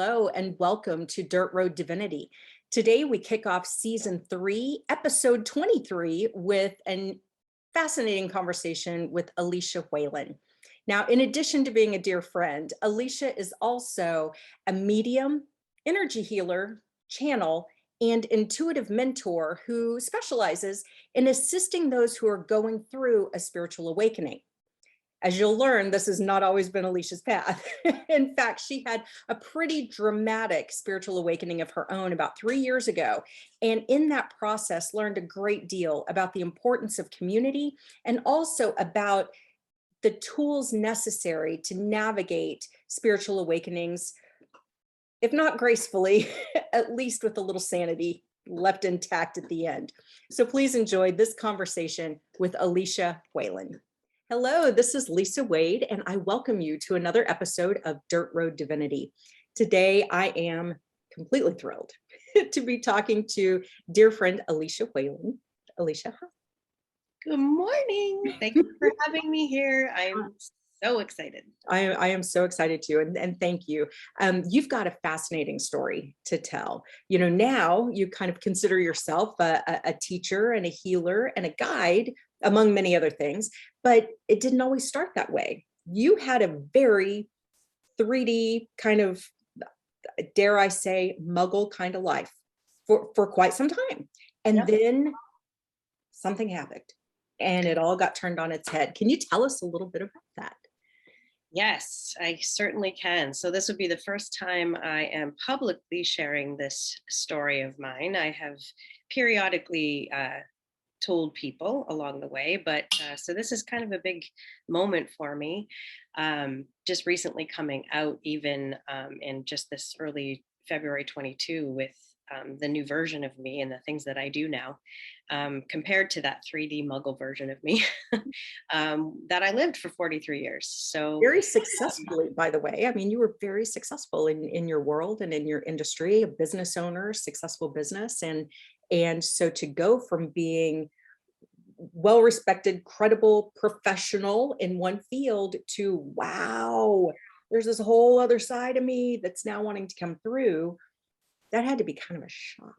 Hello and welcome to Dirt Road Divinity. Today we kick off season 3, episode 23 with a fascinating conversation with Alicia Whalen. Now, in addition to being a dear friend, Alicia is also a medium, energy healer, channel, and intuitive mentor who specializes in assisting those who are going through a spiritual awakening. As you'll learn, this has not always been Alicia's path. In fact, she had a pretty dramatic spiritual awakening of her own about 3 years ago. And in that process, learned a great deal about the importance of community and also about the tools necessary to navigate spiritual awakenings, if not gracefully, at least with a little sanity left intact at the end. So please enjoy this conversation with Alicia Whalen. Hello, this is Lisa Wade, and I welcome you to another episode of Dirt Road Divinity. Today, I am completely thrilled to be talking to dear friend Alicia Whalen. Alicia, hi. Good morning. Thank you for having me here. I'm so excited. I am so excited too, and thank you. You've got a fascinating story to tell. You know, now you kind of consider yourself a teacher and a healer and a guide, among many other things, but it didn't always start that way. You had a very 3D kind of, dare I say, muggle kind of life for quite some time. And Yep. then something happened and it all got turned on its head. Can you tell us a little bit about that? Yes, I certainly can. So this would be the first time I am publicly sharing this story of mine. I have periodically told people along the way, but so this is kind of a big moment for me. Just recently coming out, even in just this early February 22, with the new version of me and the things that I do now, compared to that 3D muggle version of me that I lived for 43 years. So, Very successfully, by the way. I mean, you were very successful in your world and in your industry, a business owner, successful business. And so to go from being well-respected, credible professional in one field to, wow, there's this whole other side of me that's now wanting to come through, that had to be kind of a shock.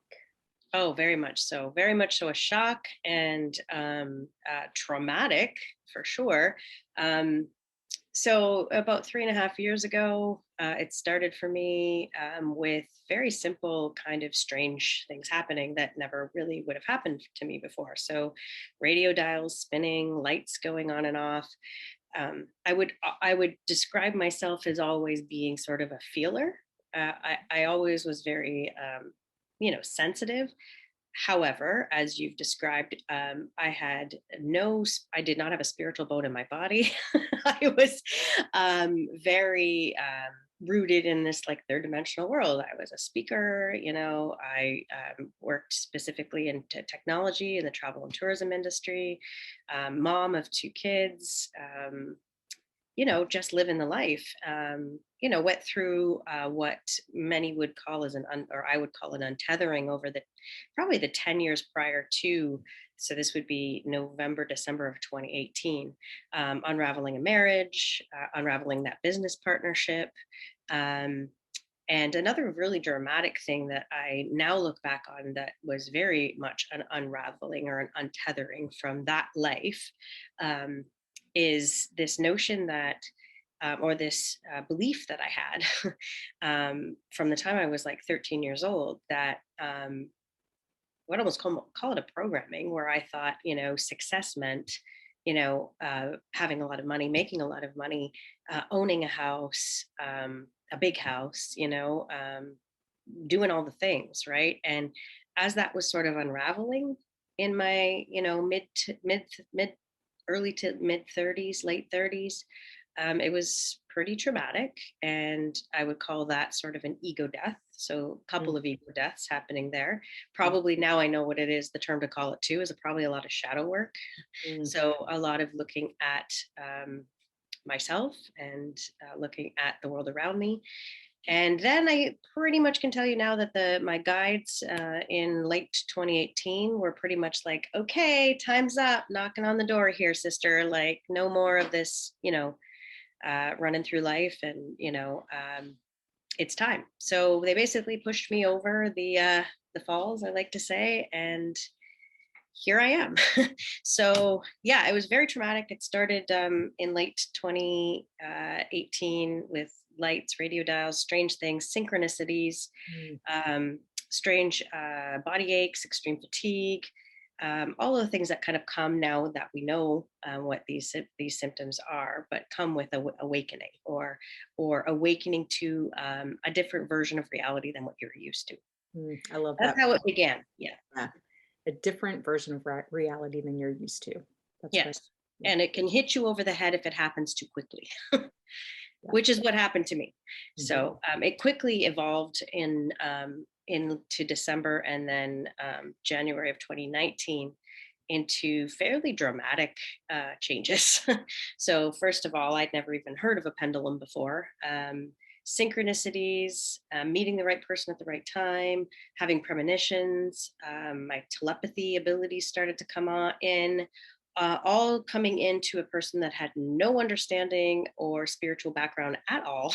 oh, very much so. Very much so a shock and traumatic for sure. Um, So about 3.5 years ago, it started for me with very simple, kind of strange things happening that never really would have happened to me before. So radio dials spinning, lights going on and off. I would describe myself as always being sort of a feeler. I always was very sensitive. However, as you've described, I did not have a spiritual bone in my body. I was very rooted in this like third dimensional world. I was a speaker, I worked specifically into technology in the travel and tourism industry, mom of 2 kids, just living the life. Went through what many would call as or I would call an untethering over probably the 10 years prior to. So this would be November, December of 2018, unraveling a marriage, unraveling that business partnership. Um, and another really dramatic thing that I now look back on that was very much an unraveling or an untethering from that life, is this notion that, or this belief that I had from the time I was like 13 years old, that what almost call it a programming, where I thought, success meant, having a lot of money, making a lot of money, owning a house, a big house, doing all the things, right? And as that was sort of unraveling in my, mid early to mid 30s, late 30s, it was pretty traumatic. And I would call that sort of an ego death. So a couple Mm, of ego deaths happening there. mm, Probably now I know what it is. The term to call it too is probably a lot of shadow work. mm. So a lot of looking at myself and looking at the world around me. And then I pretty much can tell you now that my guides in late 2018 were pretty much like, okay, time's up, knocking on the door here, sister. Like, no more of this, running through life and it's time. So they basically pushed me over the falls, I like to say, and here I am. So yeah, it was very traumatic. It started in late 2018 with lights, radio dials, strange things, synchronicities, Mm. um, strange body aches, extreme fatigue, all of the things that kind of come now that we know what these symptoms are, but come with awakening or awakening to a different version of reality than what you're used to. I love That's that. how it began. Yeah. Yeah. A different version of reality than you're used to. That's great. Yes. Yeah. And it can hit you over the head if it happens too quickly, Yeah. which is what happened to me. Mhm. So it quickly evolved into December and then January of 2019 into fairly dramatic changes. So first of all, I'd never even heard of a pendulum before. Synchronicities, meeting the right person at the right time, having premonitions, my telepathy abilities started to come on in, all coming into a person that had no understanding or spiritual background at all.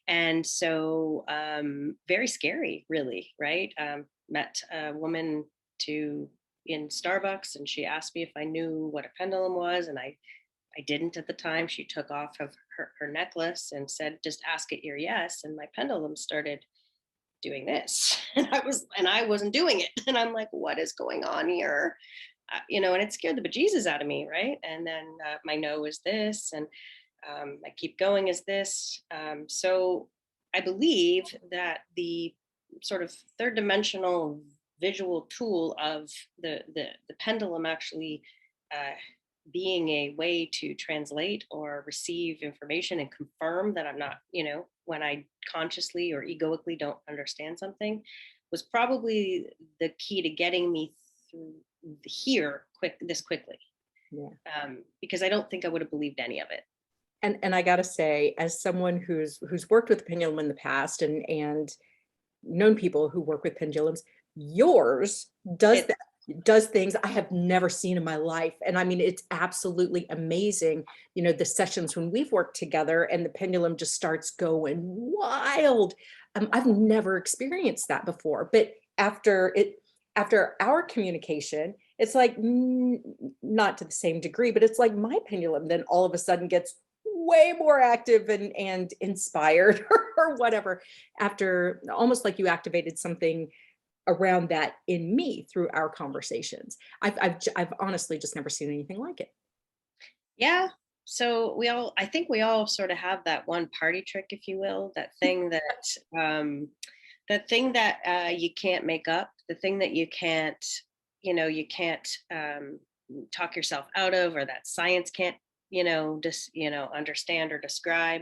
And so very scary, really, right? Met a woman to in Starbucks, and she asked me if I knew what a pendulum was, and I didn't at the time. She took off of her necklace and said, "Just ask it your yes." And my pendulum started doing this, and I wasn't doing it, and I'm like, "What is going on here?" And it scared the bejesus out of me, right? And then my no is this, and I keep going is this. So I believe that the sort of third dimensional visual tool of the pendulum actually uh, being a way to translate or receive information and confirm that I'm not, when I consciously or egoically don't understand something, was probably the key to getting me through here this quickly. Yeah. Because I don't think I would have believed any of it. And I gotta say, as someone who's worked with the pendulum in the past and known people who work with pendulums, yours does It that does things I have never seen in my life. And I mean, it's absolutely amazing. The sessions when we've worked together and the pendulum just starts going wild. I've never experienced that before. But after our communication, it's like not to the same degree, but it's like my pendulum then all of a sudden gets way more active and inspired or whatever after almost like you activated something around that in me through our conversations. I've honestly just never seen anything like it. Yeah. So I think we all sort of have that one party trick, if you will, um, that thing that you can't make up, the thing that you can't talk yourself out of, or that science can't, understand or describe.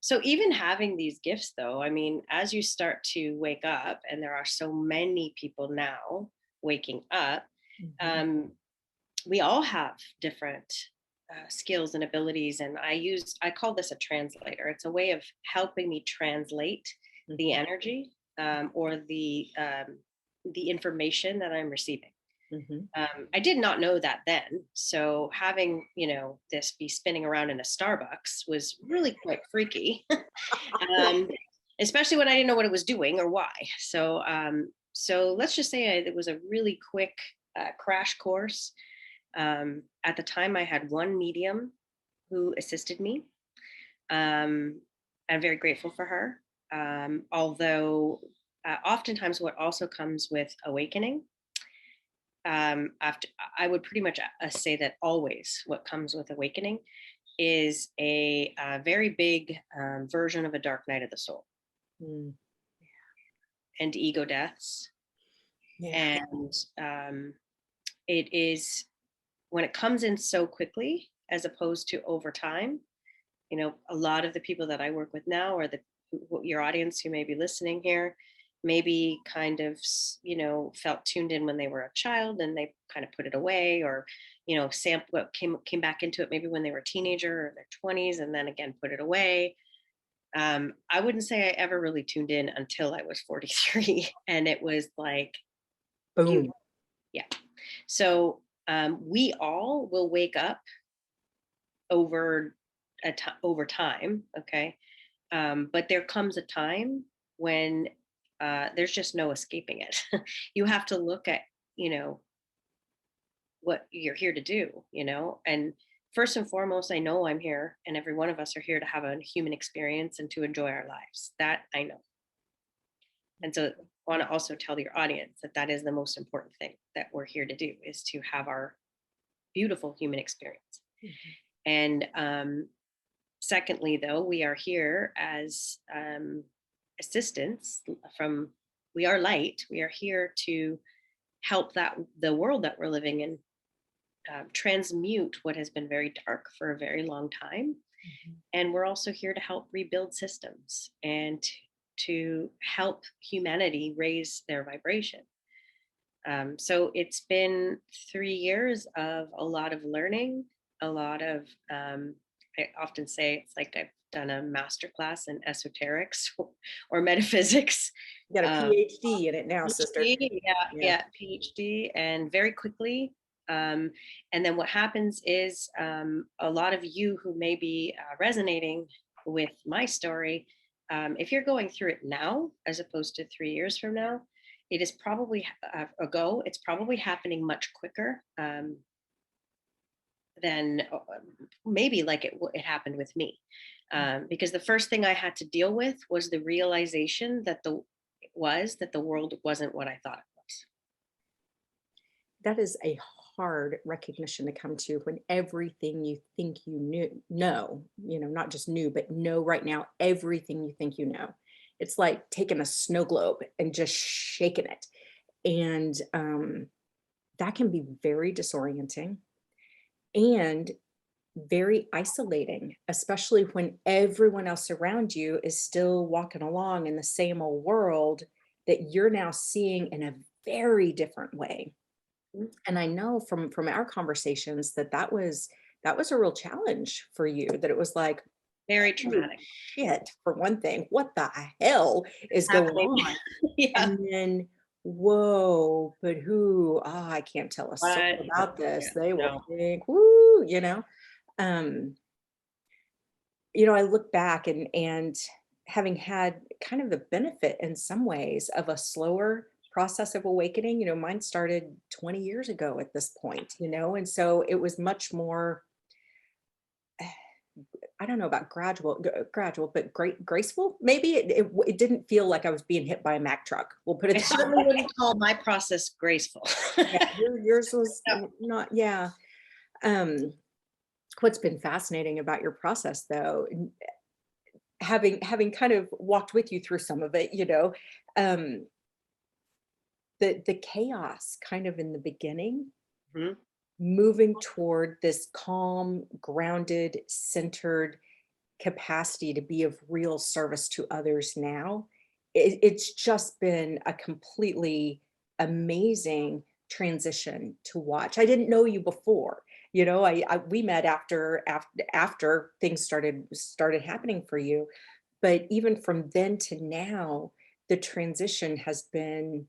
So even having these gifts, though, I mean, as you start to wake up, and there are so many people now waking up, Mhm. um, we all have different skills and abilities, and I call this a translator. It's a way of helping me translate the Mhm. energy, or the information that I'm receiving. Mhm. I did not know that then, so having this be spinning around in a Starbucks was really quite freaky. um, Especially when I didn't know what it was doing or why. So let's just say it was a really quick crash course. At the time, I had one medium who assisted me. I'm very grateful for her. Although, oftentimes, what also comes with awakening, after I would pretty much say that always what comes with awakening is a very big version of a dark night of the soul Mm. and ego deaths. Yeah. And it is when it comes in so quickly as opposed to over time. A lot of the people that I work with now, or your audience who may be listening here, maybe kind of felt tuned in when they were a child and they kind of put it away, or what came back into it maybe when they were a teenager or their 20s, and then again put it away. I wouldn't say I ever really tuned in until I was 43, and it was like, you, Boom. yeah. So we all will wake up over over time, okay. But there comes a time when there's just no escaping it. You have to look at, you know, what you're here to do, you know, and first and foremost, I know I'm here and every one of us are here to have a human experience and to enjoy our lives. That I know. And so I want to also tell your audience that that is the most important thing that we're here to do, is to have our beautiful human experience. Mhm. And secondly, though, we are here as assistants from, we are light. We are here to help that the world that we're living in transmute what has been very dark for a very long time. Mhm. And we're also here to help rebuild systems and to help humanity raise their vibration. So it's been 3 years of a lot of learning, a lot of, I often say it's like I've done a master class in esoterics or metaphysics. You got a Um, PhD in it now, sister. PhD, yeah, Yeah. yeah, PhD, and very quickly. Um, and then what happens is a lot of you who may be resonating with my story, if you're going through it now as opposed to 3 years from now, it is probably ago. It's probably happening much quicker than maybe like it happened with me. Because the first thing I had to deal with was the realization that the world wasn't what I thought it was. That is a hard recognition to come to when everything you think you know, not just knew, but know right now, everything you think you know. It's like taking a snow globe and just shaking it. And that can be very disorienting and very isolating, especially when everyone else around you is still walking along in the same old world that you're now seeing in a very different way. Mhm. And I know from our conversations that that was a real challenge for you, that it was like, Very "Holy traumatic. shit," for one thing, "what the hell is going Happening. on?" Yeah. And then, "Whoa, but who? I can't tell a soul But about this. yeah, They will no. think, woo," you know? Um, I look back and having had kind of the benefit in some ways of a slower process of awakening, mine started 20 years ago at this point, and so it was much more, I don't know about gradual, but graceful. Maybe it didn't feel like I was being hit by a Mack truck. We'll put I it that certainly way. wouldn't call my process graceful. Yeah, yours was No. not, yeah. Um, what's been fascinating about your process though, having kind of walked with you through some of it, um, the chaos kind of in the beginning, Mhm. moving toward this calm, grounded, centered capacity to be of real service to others now. It's just been a completely amazing transition to watch. I didn't know you before. I we met after things started happening for you. But even from then to now, the transition has been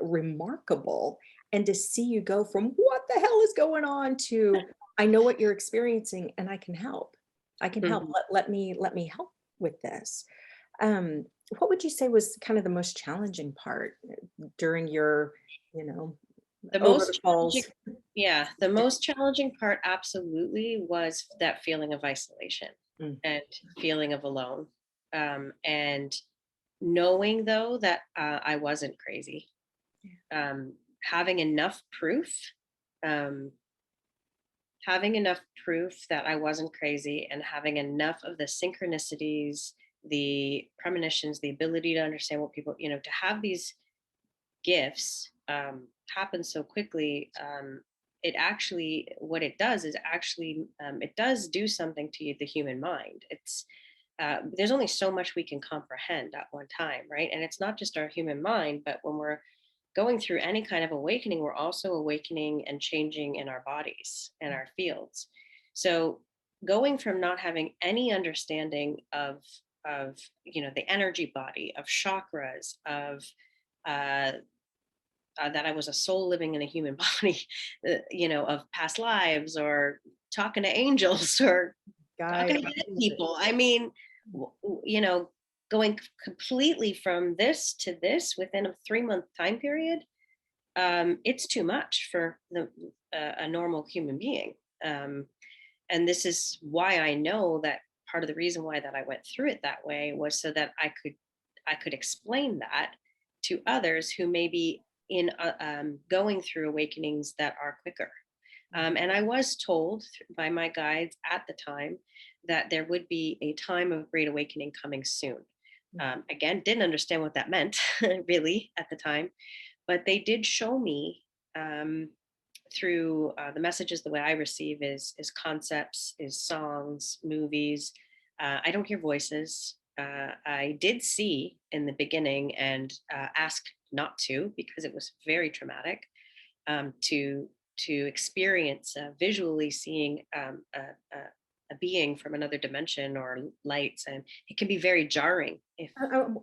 remarkable. And to see you go from "what the hell is going on" to "I know what you're experiencing and I can help. I can help. Mhm. Let me help with this." Um, what would you say was kind of the most challenging part during your, you know, The over the most challenging, falls? yeah, the most challenging part absolutely was that feeling of isolation Mm, and feeling of alone. And knowing though that I wasn't crazy, um, having enough proof, um, having enough proof that I wasn't crazy, and having enough of the synchronicities, the premonitions, the ability to understand what people, to have these gifts happen so quickly. It actually, what it does is actually, it does do something to you, the human mind. There's only so much we can comprehend at one time, right? And it's not just our human mind, but when we're going through any kind of awakening, we're also awakening and changing in our bodies and our fields. So going from not having any understanding of the energy body, of chakras, of uh, that I was a soul living in a human body, of past lives, or talking to angels, or talking Guide to dead Jesus. people. I mean, w- w- you know, going completely from this to this within a 3-month time period, it's too much for a normal human being. Um, and this is why I know that part of the reason why that I went through it that way was so that I could explain that to others who may be in going through awakenings that are quicker. And I was told by my guides at the time that there would be a time of great awakening coming soon. Again, didn't understand what that meant really at the time, but they did show me um, through the messages. The way I receive is concepts, is songs, movies. I don't hear voices. I did see in the beginning and asked not to because it was very traumatic to experience visually seeing a being from another dimension or lights, and it can be very jarring. If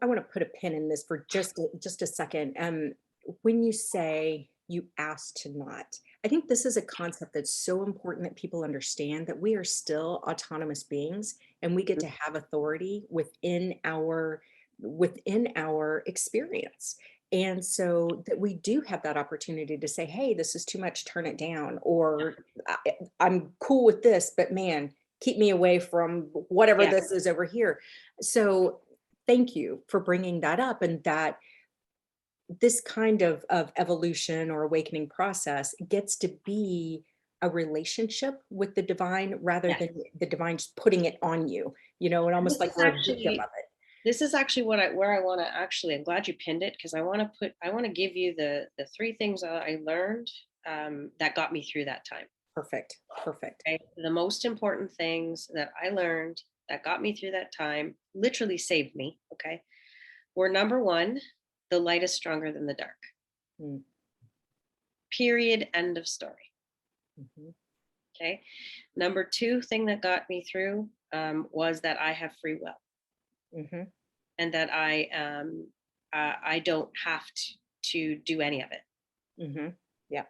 I want to put a pin in this for just a second. When you say you asked to not, I think this is a concept that's so important that people understand that we are still autonomous beings and we get to have authority within our experience. And so that we do have that opportunity to say, hey, this is too much, turn it down, or I'm cool with this, but man, keep me away from whatever yeah, this is over here. So thank you for bringing that up, and that this kind of evolution or awakening process gets to be a relationship with the divine rather yes. than the divine's putting it on you, and And almost like we're a victim of it. this is actually where I want to actually. I'm glad you pinned it because I want to give you the three things I learned that got me through that time. Perfect. Perfect. Okay? The most important things that I learned that got me through that time, literally saved me. Okay, were number one, the light is stronger than the dark. Mm, Period. End of story. mhm, Okay. Number two thing that got me through was that I have free will mhm, and that I don't have to do any of it. mhm. Yeah.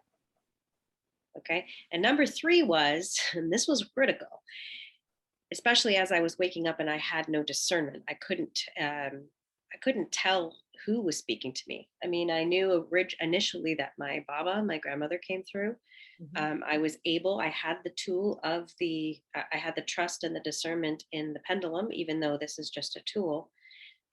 Okay. And number three was, and this was critical, especially as I was waking up and I had no discernment. I couldn't tell who was speaking to me. I mean, I knew initially that my Baba, my grandmother, came through. Mhm, I had the tool I had the trust and the discernment in the pendulum, even though this is just a tool.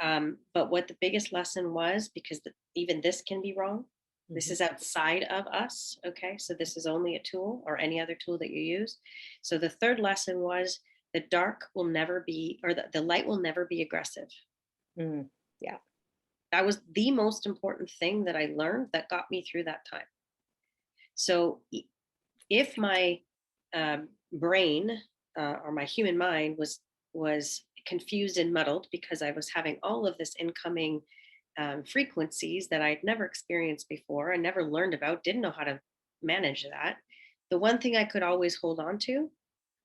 But what the biggest lesson was, because even this can be wrong, this mhm, is outside of us. Okay. So this is only a tool or any other tool that you use. So the third lesson was the dark will never be, or the light will never be aggressive. mm. Yeah. That was the most important thing that I learned that got me through that time. So if my brain or my human mind was confused and muddled because I was having all of this incoming frequencies that I'd never experienced before, I never learned about, didn't know how to manage that. The one thing I could always hold on to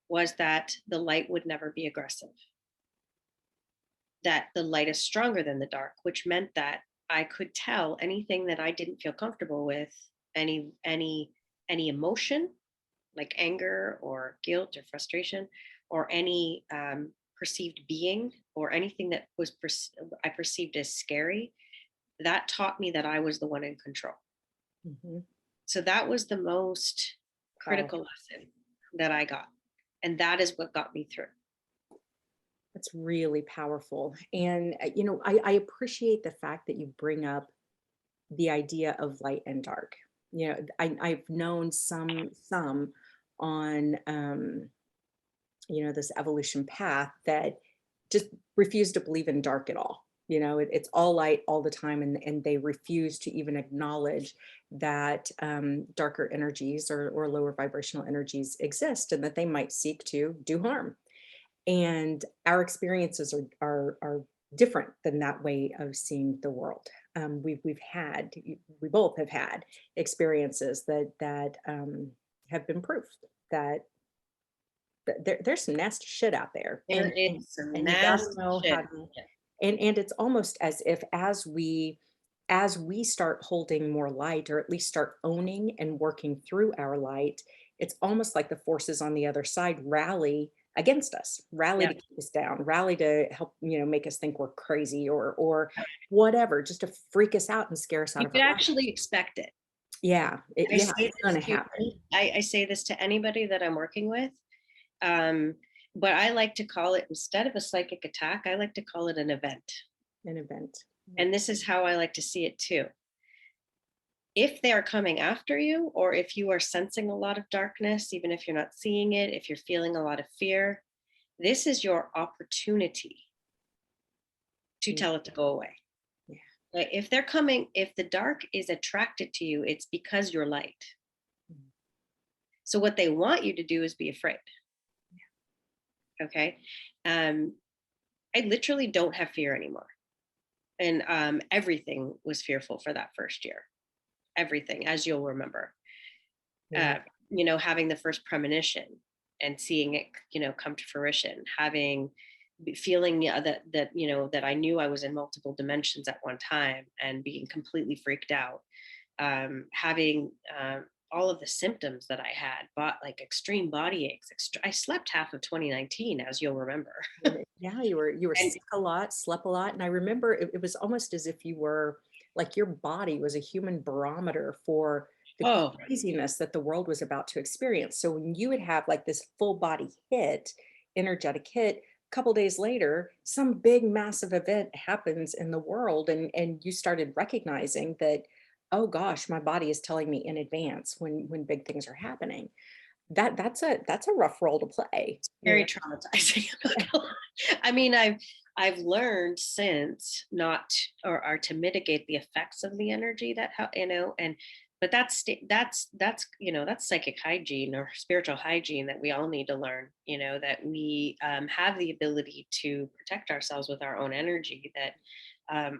was that the light would never be aggressive, that the light is stronger than the dark, which meant that I could tell anything that I didn't feel comfortable with, any emotion like anger or guilt or frustration, or any perceived being or anything that I perceived as scary, that taught me that I was the one in control. Mhm. So that was the most critical Powerful. lesson that I got. And that is what got me through. That's really powerful. And, I appreciate the fact that you bring up the idea of light and dark. I've known some on, this evolution path that just refuse to believe in dark at all. It's all light all the time, and they refuse to even acknowledge that darker energies or lower vibrational energies exist and that they might seek to do harm. And our experiences are different than that way of seeing the world. We both have had experiences that have been proof that there's some nasty shit out there, There and is and some and you got to nasty know how shit. to. And it's almost as if as we start holding more light, or at least start owning and working through our light, it's almost like the forces on the other side rally against us, rally Yeah. to keep us down, rally to help, make us think we're crazy or whatever, just to freak us out and scare us out You of could our life. actually expect it. Yeah, I yeah, say it's this gonna to happen. I say this to anybody that I'm working with. Um, but I like to call it, instead of a psychic attack, I like to call it an event. An event. Yeah. And this is how I like to see it too. If they are coming after you, or if you are sensing a lot of darkness, even if you're not seeing it, if you're feeling a lot of fear, this is your opportunity to Mm, tell it to go away. yeah. Like, if they're coming, if the dark is attracted to you, it's because you're light. Mm, So what they want you to do is be afraid. Okay. Um, I literally don't have fear anymore. And everything was fearful for that first year. Everything, as you'll remember. yeah. Uh, having the first premonition and seeing it, come to fruition, feeling, that I knew I was in multiple dimensions at one time and being completely freaked out. Having all of the symptoms that I had, but like extreme body aches. I slept half of 2019, as you'll remember. Yeah, you were And sick a lot, slept a lot, and I remember it was almost as if you were like your body was a human barometer for the oh, craziness that the world was about to experience. So when you would have like this full body hit, energetic hit, a couple days later, some big massive event happens in the world, and you started recognizing that, oh gosh, my body is telling me in advance when big things are happening. That's a rough role to play. very traumatizing. I mean, I've learned since not, or to mitigate the effects of the energy that and but that's psychic hygiene or spiritual hygiene that we all need to learn. That we have the ability to protect ourselves with our own energy. That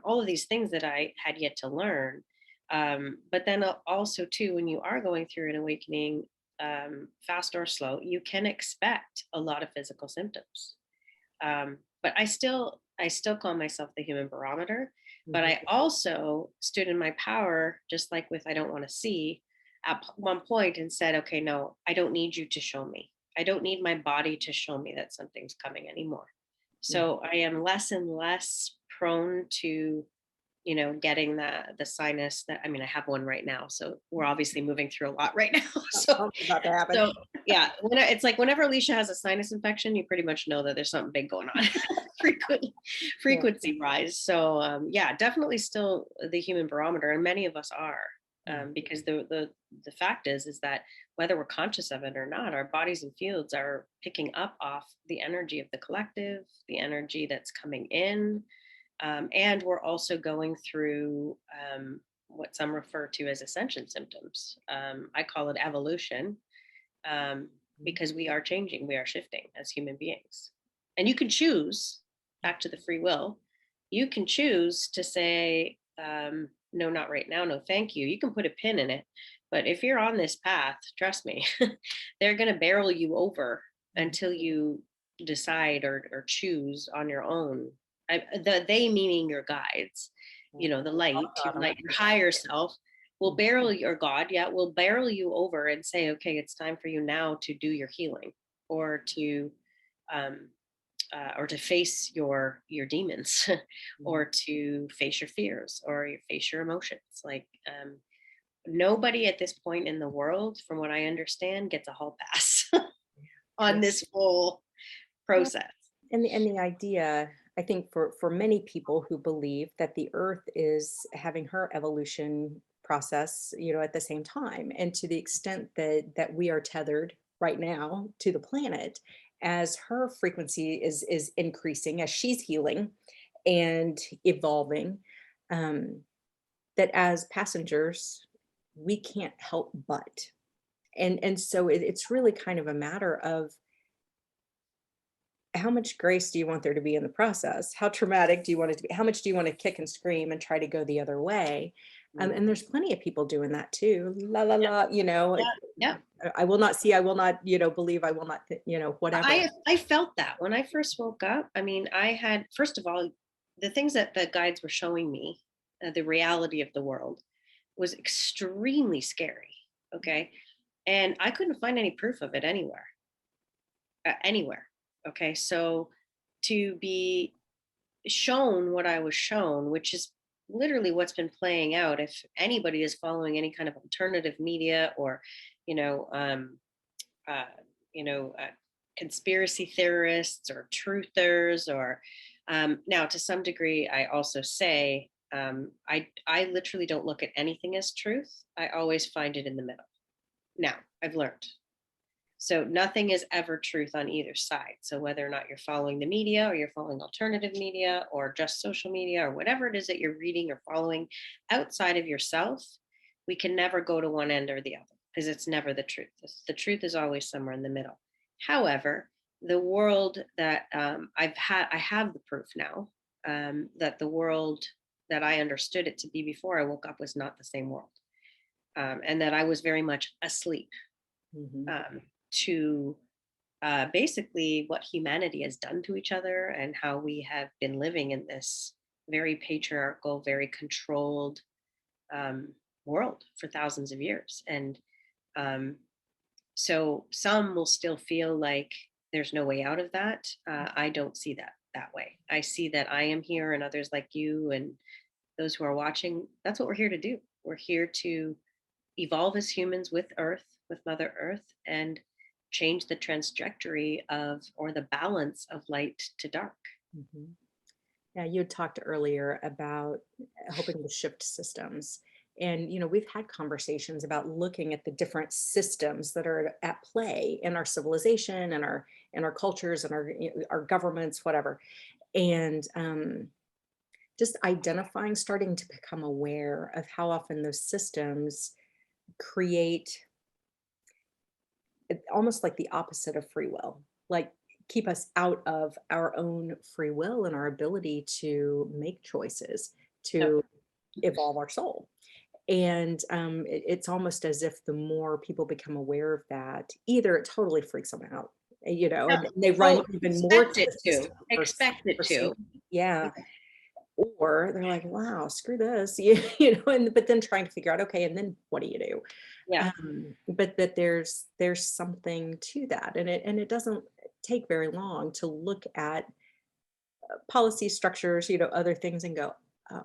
all of these things that I had yet to learn. But then also too, when you are going through an awakening, fast or slow, you can expect a lot of physical symptoms. But I still call myself the human barometer. But Mhm. I also stood in my power, just like with I don't want to see, at one point and said, okay, no, I don't need you to show me. I don't need my body to show me that something's coming anymore. Yeah. So I am less and less prone to getting the sinus. That, I mean, I have one right now, so we're obviously moving through a lot right now. so Something's about to happen. so yeah, it's like whenever Alicia has a sinus infection, you pretty much know that there's something big going on. Frequent Yeah. frequency rise. So yeah, definitely still the human barometer, and many of us are. Mm. Because the fact is that whether we're conscious of it or not, our bodies and fields are picking up off the energy of the collective, the energy that's coming in, and we're also going through what some refer to as ascension symptoms. I call it evolution, um, because we are changing, we are shifting as human beings. And you can choose, back to the free will, you can choose to say, no, not right now, no, thank you. You can put a pin in it. But if you're on this path, trust me, they're going to barrel you over Mm. until you decide or choose on your own. They meaning your guides, Yeah. the light, Thought on it. your higher self will Mm. barrel your God, yeah, will barrel you over and say, okay, it's time for you now to do your healing, or to um, or to face your demons, Mm. or to face your fears, or face your emotions. Like nobody at this point in the world, from what I understand, gets a hall pass Yeah. on this whole Yeah. process. And the idea, I think for many people who believe that the earth is having her evolution process, at the same time, and to the extent that we are tethered right now to the planet, as her frequency is increasing, as she's healing and evolving, um, that as passengers, we can't help but. And so it's really kind of a matter of how much grace do you want there to be in the process? How traumatic do you want it to be? How much do you want to kick and scream and try to go the other way? Mm. And there's plenty of people doing that too. La la Yeah, la, yeah, yeah. I will not see, I will not, believe, I will not, whatever. I felt that when I first woke up. I mean, I had, first of all, the things that the guides were showing me, the reality of the world, was extremely scary. Okay, and I couldn't find any proof of it anywhere, anywhere. Okay. So to be shown what I was shown, which is literally what's been playing out. If anybody is following any kind of alternative media or, you know, um, uh, you know, uh, conspiracy theorists or truthers, or now to some degree, I also say I literally don't look at anything as truth. I always find it in the middle. Now I've learned. So nothing is ever truth on either side. So whether or not you're following the media or you're following alternative media or just social media or whatever it is that you're reading or following outside of yourself, we can never go to one end or the other because it's never the truth. The truth is always somewhere in the middle. However, the world that I have the proof now that the world that I understood it to be before I woke up was not the same world, and that I was very much asleep Mhm. um, to basically what humanity has done to each other and how we have been living in this very patriarchal, very controlled um, world for thousands of years. And um, so some will still feel like there's no way out of that. I don't see that way. I see that I am here and others like you and those who are watching. That's what we're here to do. We're here to evolve as humans with Earth, with Mother Earth, and change the trajectory of or the balance of light to dark. Mhm. Yeah, you had talked earlier about helping to shift systems. And, we've had conversations about looking at the different systems that are at play in our civilization and our cultures and our governments, whatever. And just identifying, starting to become aware of how often those systems create almost like the opposite of free will, like keep us out of our own free will and our ability to make choices, Yep. to evolve our soul. And it's almost as if the more people become aware of that, either it totally freaks them out, Yep. and they run Oh, even more to expect it the to. system Expect it for to. safety. Yeah. Or they're like, wow, screw this, and but then trying to figure out, okay, and then what do you do? Yeah. But that there's something to that, and it doesn't take very long to look at policy structures, other things, and go, oh,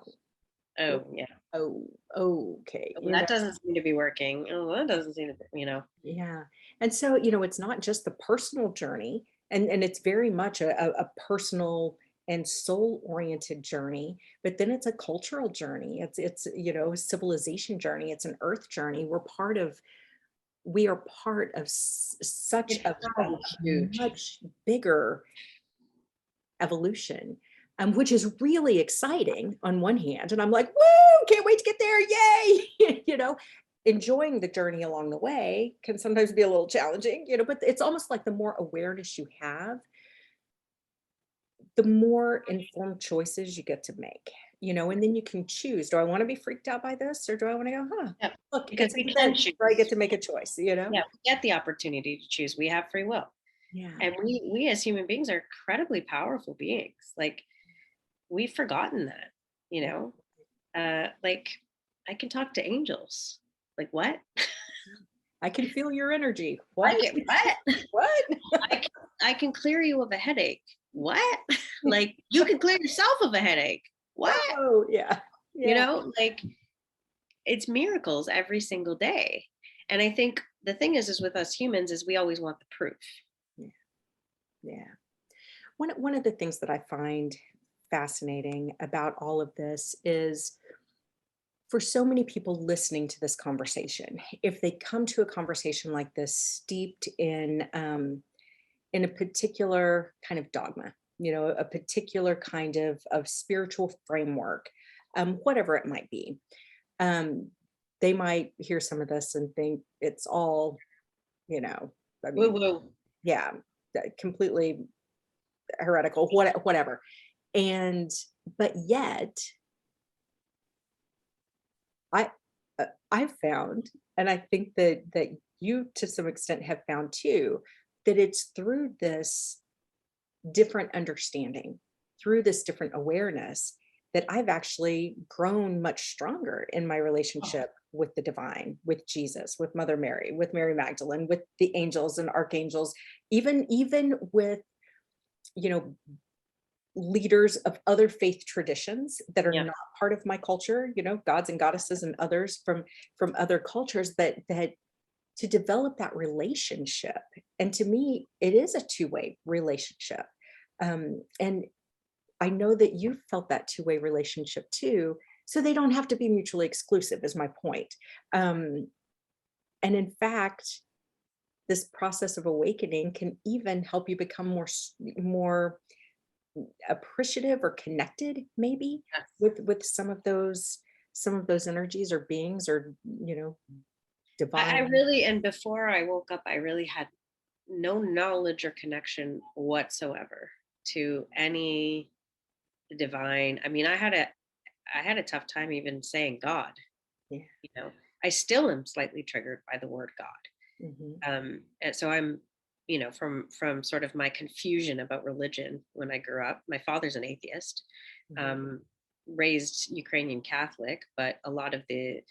Oh, yeah. oh, okay, Well, that doesn't seem to be working. Oh, that doesn't seem to be. yeah. And so, it's not just the personal journey, and it's very much a personal and soul-oriented journey, but then it's a cultural journey. It's a civilization journey. It's an earth journey. We are part of such It's a so huge. much bigger evolution, which is really exciting on one hand. And I'm like, woo, can't wait to get there. Yay. Enjoying the journey along the way can sometimes be a little challenging, but it's almost like the more awareness you have, the more informed choices you get to make, and then you can choose, do I want to be freaked out by this, or do I want to go, Yeah. look, Because it's an we can event where I get choose. to make a choice. Yeah, we get the opportunity to choose. We have free will. Yeah. And we as human beings are incredibly powerful beings. Like we've forgotten that, you know. Like I can talk to angels. Like what? I can feel your energy. I What? get what? What? I can clear you of a headache. What? Like you can clear yourself of a headache. What? Oh, yeah. Yeah. Like it's miracles every single day. And I think the thing is with us humans is we always want the proof. Yeah. Yeah. One of the things that I find fascinating about all of this is, for so many people listening to this conversation, if they come to a conversation like this steeped in a particular kind of dogma, a particular kind of spiritual framework, whatever it might be, um, they might hear some of this and think it's all, you know, I Woo mean, woo. yeah, completely heretical, whatever. And but yet, I I've found, and I think that you to some extent have found too, that it's through this different understanding, through this different awareness, that I've actually grown much stronger in my relationship with the divine, with Jesus, with Mother Mary, with Mary Magdalene, with the angels and archangels, even with you know, leaders of other faith traditions that are Yeah. not part of my culture, gods and goddesses and others from other cultures, that to develop that relationship. And to me, it is a two-way relationship. And I know that you felt that two-way relationship too. So they don't have to be mutually exclusive, is my point. Um, and in fact, this process of awakening can even help you become more appreciative or connected, maybe with some of those energies or beings, or I divine. really, and before I woke up, I really had no knowledge or connection whatsoever to any divine. I mean, I had a tough time even saying God, Yeah. you know. I still am slightly triggered by the word God. Mhm. And so I'm, from sort of my confusion about religion when I grew up. My father's an atheist, Mhm. um, raised Ukrainian Catholic, but a lot of the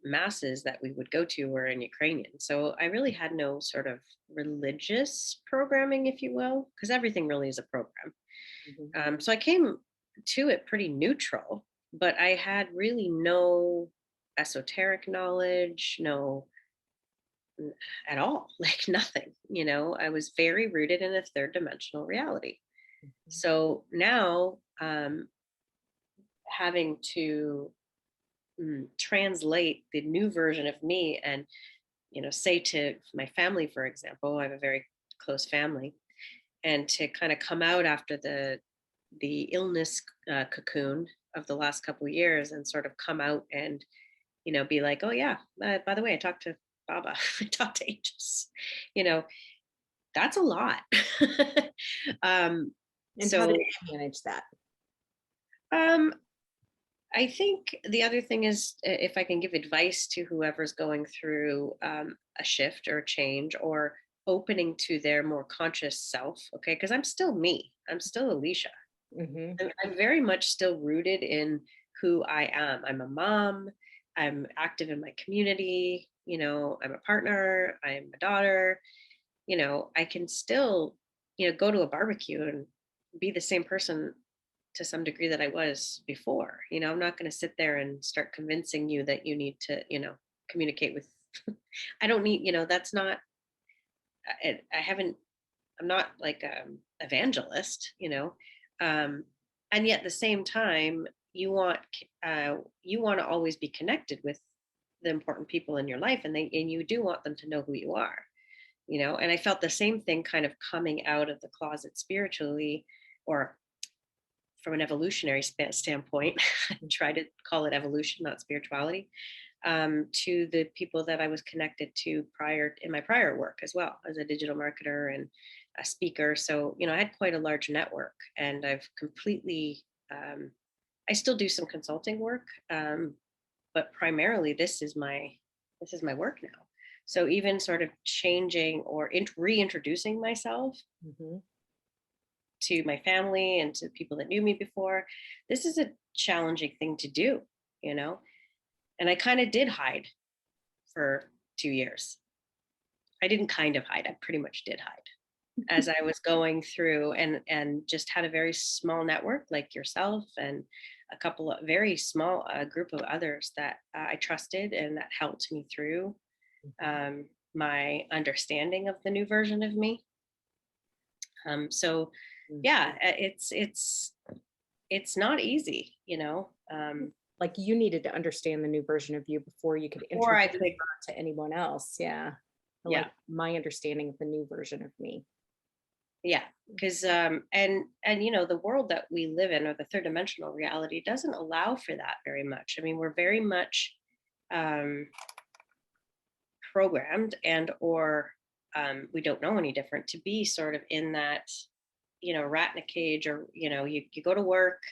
masses that we would go to were in Ukrainian. So I really had no sort of religious programming, if you will, because everything really is a program. Mhm. So I came to it pretty neutral, but I had really no esoteric knowledge, no at all, like nothing. I was very rooted in a third dimensional reality. Mhm. So now, having to translate the new version of me and say to my family, for example, I have a very close family, and to kind of come out after the illness cocoon of the last couple of years, and sort of come out and be like, oh yeah, by the way, I talked to Baba, I talked to angels, you know that's a lot. um And how did so you manage that? um I think the other thing is, if I can give advice to whoever's going through a shift or a change, or opening to their more conscious self, okay? Because I'm still me, I'm still Alicia. Mhm. I'm very much still rooted in who I am. I'm a mom, I'm active in my community, I'm a partner, I'm a daughter. I can still, go to a barbecue and be the same person to some degree that I was before. I'm not going to sit there and start convincing you that you need to, communicate with. I don't need, that's not, I haven't, I'm not like evangelist, um, and yet at the same time, you want to always be connected with the important people in your life, and you do want them to know who you are. And I felt the same thing kind of coming out of the closet spiritually, or from an evolutionary standpoint. I try to call it evolution, not spirituality, to the people that I was connected to prior in my prior work as well, as a digital marketer and a speaker. So, I had quite a large network, and I've completely, I still do some consulting work, but primarily this is my work now. So even sort of changing or reintroducing myself Mhm. to my family and to people that knew me before, this is a challenging thing to do, you know? And I kind of did hide for 2 years. I didn't kind of hide, I pretty much did hide as I was going through, and just had a very small network like yourself, and a couple of very small group of others that I trusted and that helped me through my understanding of the new version of me. So Mhm. yeah, it's not easy, Like, you needed to understand the new version of you before you could or introduce I could, her to anyone else. Yeah. yeah, Like, my understanding of the new version of me. yeah, because and the world that we live in, or the third dimensional reality, doesn't allow for that very much. I mean, we're very much um programmed, and or we don't know any different, to be sort of in that rat in a cage, or you go to work,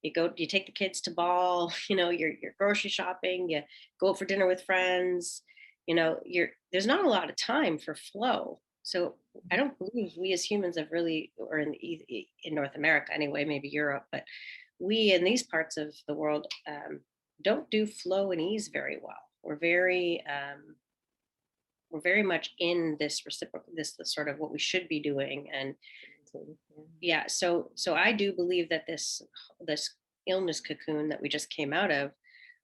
you take the kids to ball, you're grocery shopping, you go out for dinner with friends, there's not a lot of time for flow. So I don't believe we as humans have really, or in North America anyway, maybe Europe, but we in these parts of the world don't do flow and ease very well. We're very much in this reciprocal, this sort of what we should be doing, and So, yeah. Yeah, so I do believe that this illness cocoon that we just came out of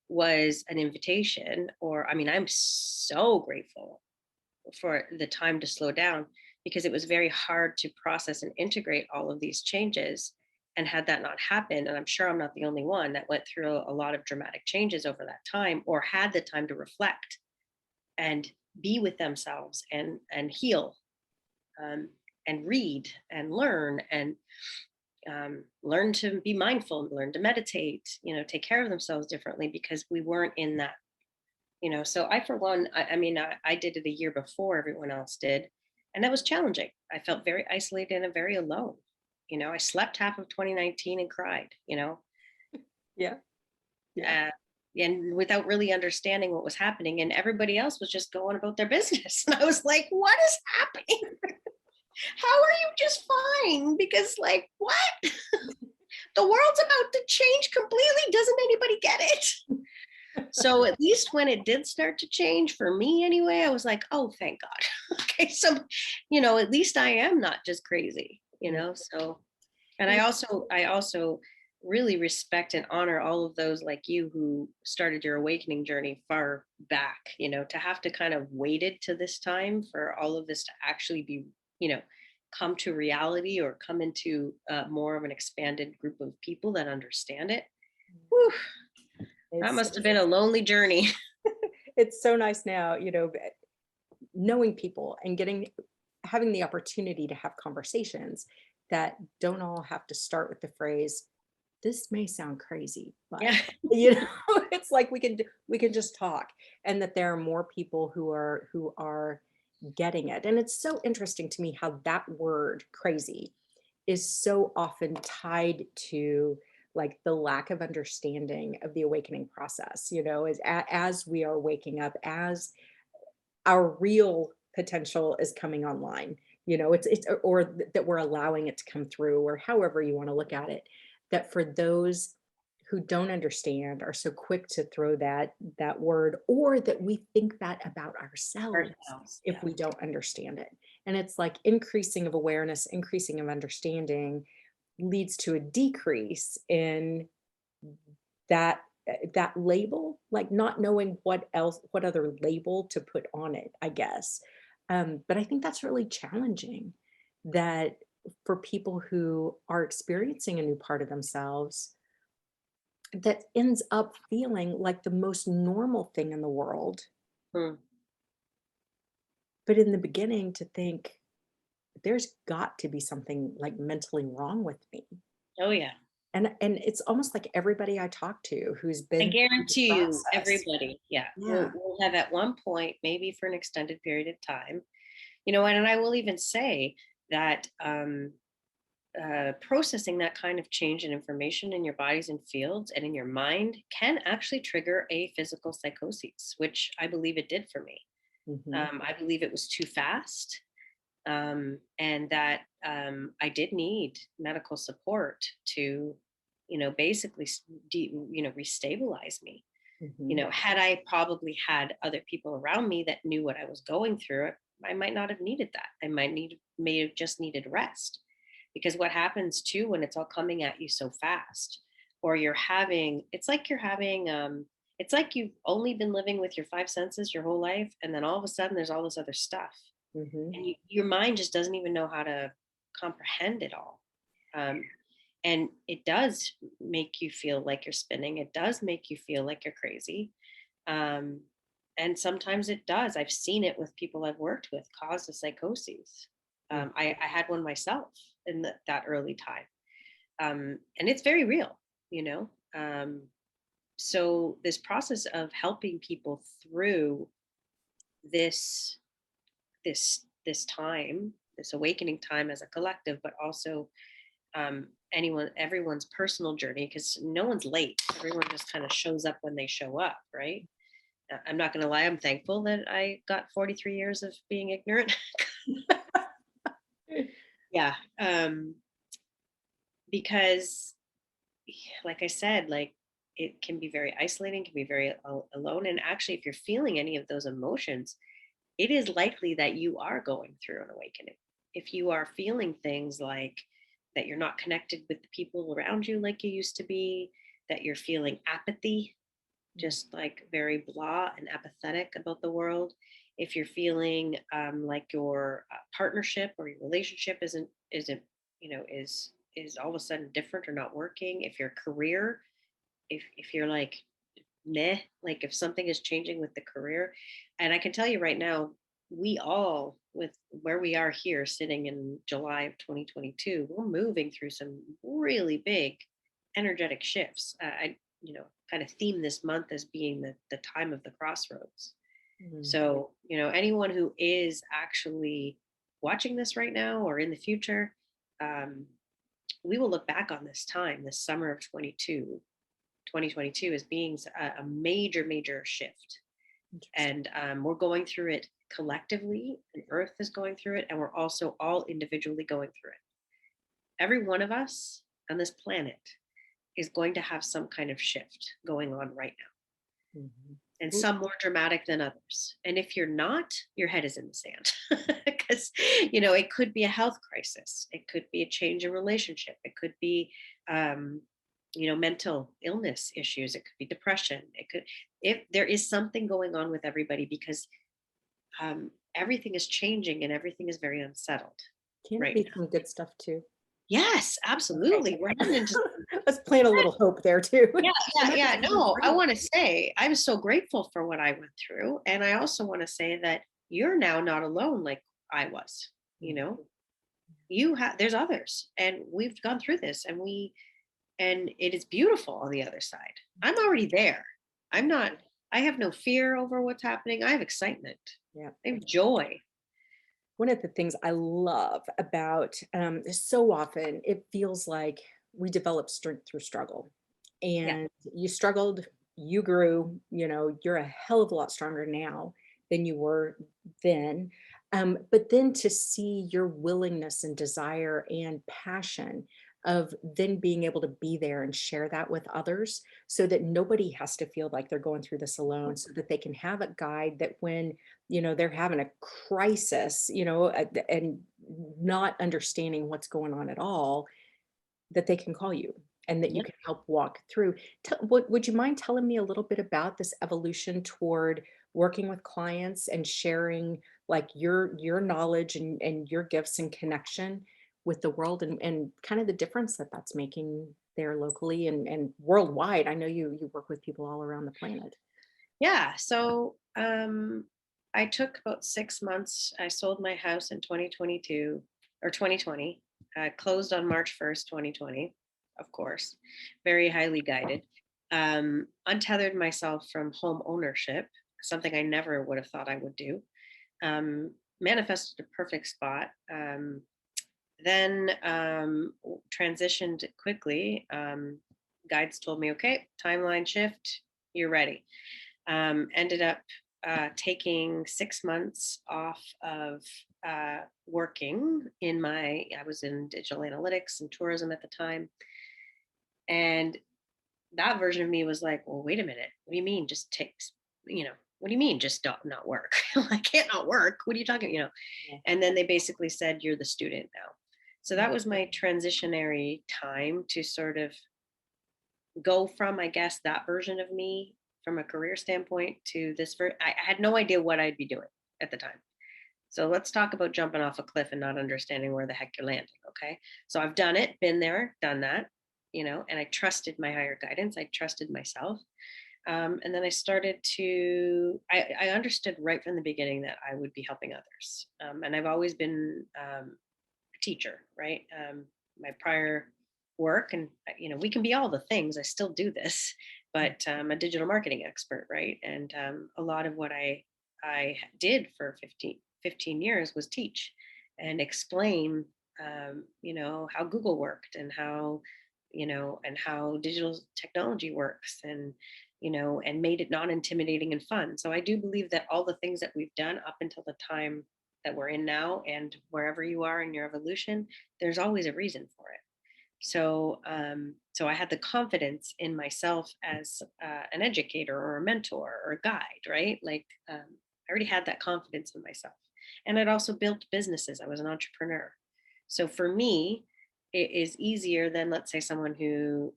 was an invitation, or I mean, I'm so grateful for the time to slow down, because it was very hard to process and integrate all of these changes. And had that not happened, and I'm sure I'm not the only one that went through a lot of dramatic changes over that time, or had the time to reflect and be with themselves and heal, um, and read and learn, and learn to be mindful, learn to meditate, take care of themselves differently, because we weren't in that. So I, for one, I mean, I did it a year before everyone else did, and that was challenging. I felt very isolated and very alone. I slept half of 2019 and cried, Yeah. Yeah. uh, and without really understanding what was happening, and everybody else was just going about their business. And I was like, what is happening? How are you just fine? Because, like, what? The world's about to change completely. Doesn't anybody get it? So at least when it did start to change for me anyway, I was like, oh, thank God. Okay, so at least I am not just crazy, so. And I also really respect and honor all of those like you who started your awakening journey far back, to have to kind of waited to this time for all of this to actually be, come to reality, or come into more of an expanded group of people that understand it. Whew, that It's must have been a lonely journey. it's so nice now, knowing people and having the opportunity to have conversations that don't all have to start with the phrase, this may sound crazy, but Yeah. it's like we can just talk, and that there are more people who are getting it. And it's so interesting to me how that word crazy is so often tied to like the lack of understanding of the awakening process, as we are waking up, as our real potential is coming online. It's or that we're allowing it to come through, or however you want to look at it. That for those who don't understand are so quick to throw that word, or that we think that about ourselves Ourselves, if yeah. we don't understand it. And it's like increasing of awareness, increasing of understanding leads to a decrease in that label, like not knowing what other label to put on it, I guess. But I think that's really challenging, that for people who are experiencing a new part of themselves, that ends up feeling like the most normal thing in the world. Hmm. But in the beginning, to think there's got to be something like mentally wrong with me. Oh yeah. And it's almost like everybody I talk to who's I been through the guarantee you, process. everybody, yeah, will Yeah. will have at one point, maybe for an extended period of time, and I will even say that processing that kind of change in information in your bodies and fields and in your mind can actually trigger a physical psychosis, which I believe it did for me. Mhm. I believe it was too fast, and that I did need medical support to, basically, restabilize me. Mhm. Had I probably had other people around me that knew what I was going through, I might not have needed that. May have just needed rest. Because what happens too when it's all coming at you so fast, or it's like you've only been living with your five senses your whole life, and then all of a sudden there's all this other stuff, Mhm. and your mind just doesn't even know how to comprehend it all. Um, and it does make you feel like you're spinning. It does make you feel like you're crazy. Um, and sometimes it does. I've seen it with people I've worked with cause a psychosis. Mm. I had one myself in that early time. And it's very real, you know. So this process of helping people through this this time, this awakening time as a collective, but also everyone's personal journey, because no one's late. Everyone just kind of shows up when they show up, right? I'm not going to lie, I'm thankful that I got 43 years of being ignorant. Yeah. Because like I said, like, it can be very isolating, can be very alone. And actually, if you're feeling any of those emotions, it is likely that you are going through an awakening. if you are feeling things like that you're not connected with the people around you like you used to be, that you're feeling apathy, just like very blah and apathetic about the world. If you're feeling like your partnership or your relationship isn't is all of a sudden different or not working. If your career, if you're like meh, like if something is changing with the career, and I can tell you right now, we all with where we are here, sitting in July of 2022, we're moving through some really big energetic shifts. I kind of theme this month as being the time of the crossroads. Mhm. So, anyone who is actually watching this right now or in the future, um, we will look back on this time, this summer of 2022, as being a major, major shift. Interesting. And we're going through it collectively, and Earth is going through it, and we're also all individually going through it. Every one of us on this planet is going to have some kind of shift going on right now, Mhm. and Ooh, some more dramatic than others. And if you're not, your head is in the sand because, it could be a health crisis. It could be a change in relationship. It could be, um, mental illness issues. It could be depression. If there is something going on with everybody, because everything is changing and everything is very unsettled can it right be now. some good stuff too? Yes, Okay. absolutely. We're heading into Let's plant a little hope there too. Yeah, It yeah, might yeah. just be No, I great. want to say I'm so grateful for what I went through. And I also want to say that you're now not alone like I was. You Mhm. know, you have, there's others, and we've gone through this, and it is beautiful on the other side. I'm already there. I'm not, I have no fear over what's happening. I have excitement, Yeah. I have joy. One of the things I love about so often it feels like we develop strength through struggle. Yeah. And you struggled, you grew, you're a hell of a lot stronger now than you were then. But then to see your willingness and desire and passion of then being able to be there and share that with others so that nobody has to feel like they're going through this alone, so that they can have a guide that when they're having a crisis, and not understanding what's going on at all, that they can call you and that you Yeah. can help walk through. Would you mind telling me a little bit about this evolution toward working with clients and sharing like your knowledge and your gifts and connection with the world and kind of the difference that that's making there locally and worldwide? I know you work with people all around the planet. Yeah. So I took about 6 months. I sold my house in 2022 or 2020. I closed on March 1st, 2020, of course, very highly guided. Untethered myself from home ownership, something I never would have thought I would do. Manifested a perfect spot. Then transitioned quickly. Guides told me, okay, timeline shift, you're ready. Ended up taking 6 months off of working I was in digital analytics and tourism at the time. And that version of me was like, well, wait a minute. What do you mean just takes, what do you mean just not work? I can't not work. What are you talking? Yeah. And then they basically said, you're the student now. So that was my transitionary time to sort of go from, I guess, that version of me from a career standpoint to this. I had no idea what I'd be doing at the time. So let's talk about jumping off a cliff and not understanding where the heck you're landing. Okay. So I've done it, been there, done that, and I trusted my higher guidance. I trusted myself. And then I started I understood right from the beginning that I would be helping others. And I've always been a teacher, right? My prior work, and we can be all the things. I still do this, but I'm a digital marketing expert, right? And a lot of what I did for 15 years was teach and explain, how Google worked, and how digital technology works, and made it non-intimidating and fun. So I do believe that all the things that we've done up until the time that we're in now, and wherever you are in your evolution, there's always a reason for it. So I had the confidence in myself as an educator or a mentor or a guide, right? Like I already had that confidence in myself. And I'd also built businesses. I was an entrepreneur. So for me, it is easier than, let's say, someone who,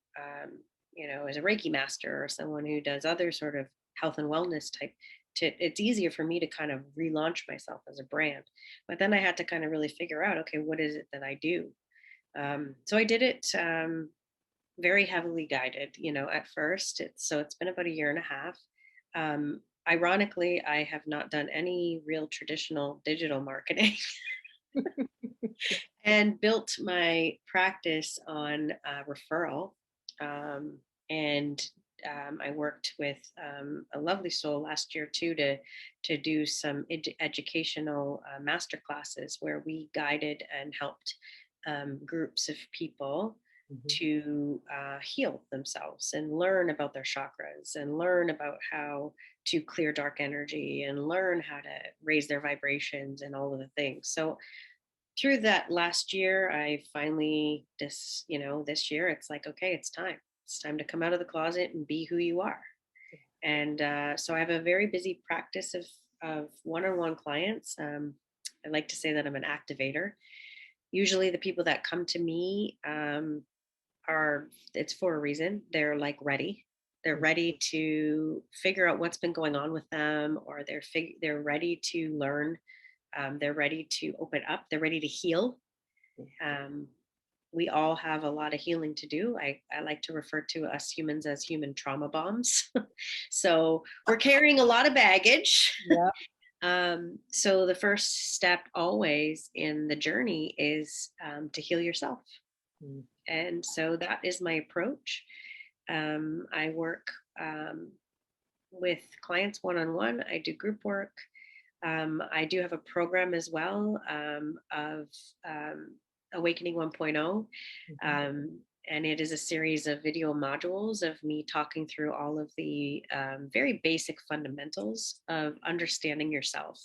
is a Reiki master, or someone who does other sort of health and wellness type. It's easier for me to kind of relaunch myself as a brand. But then I had to kind of really figure out, okay, what is it that I do? So I did it very heavily guided, at first. It's been about a year and a half. Ironically, I have not done any real traditional digital marketing and built my practice on referral. And I worked with a lovely soul last year too to do some educational master classes where we guided and helped groups of people Mhm. to heal themselves and learn about their chakras and learn about how to clear dark energy and learn how to raise their vibrations and all of the things. So through that last year, I finally this year it's like, okay, it's time to come out of the closet and be who you are. And so I have a very busy practice of one-on-one clients. I like to say that I'm an activator. Usually the people that come to me are, it's for a reason. They're like ready. They're ready to figure out what's been going on with them, or they're ready to learn. They're ready to open up. They're ready to heal. Um, we all have a lot of healing to do. I like to refer to us humans as human trauma bombs. So we're carrying a lot of baggage. Yeah. So the first step always in the journey is to heal yourself. Mm. And so that is my approach. I work with clients one-on-one. I do group work. I do have a program as well of Awakening 1.0. Mhm. And it is a series of video modules of me talking through all of the very basic fundamentals of understanding yourself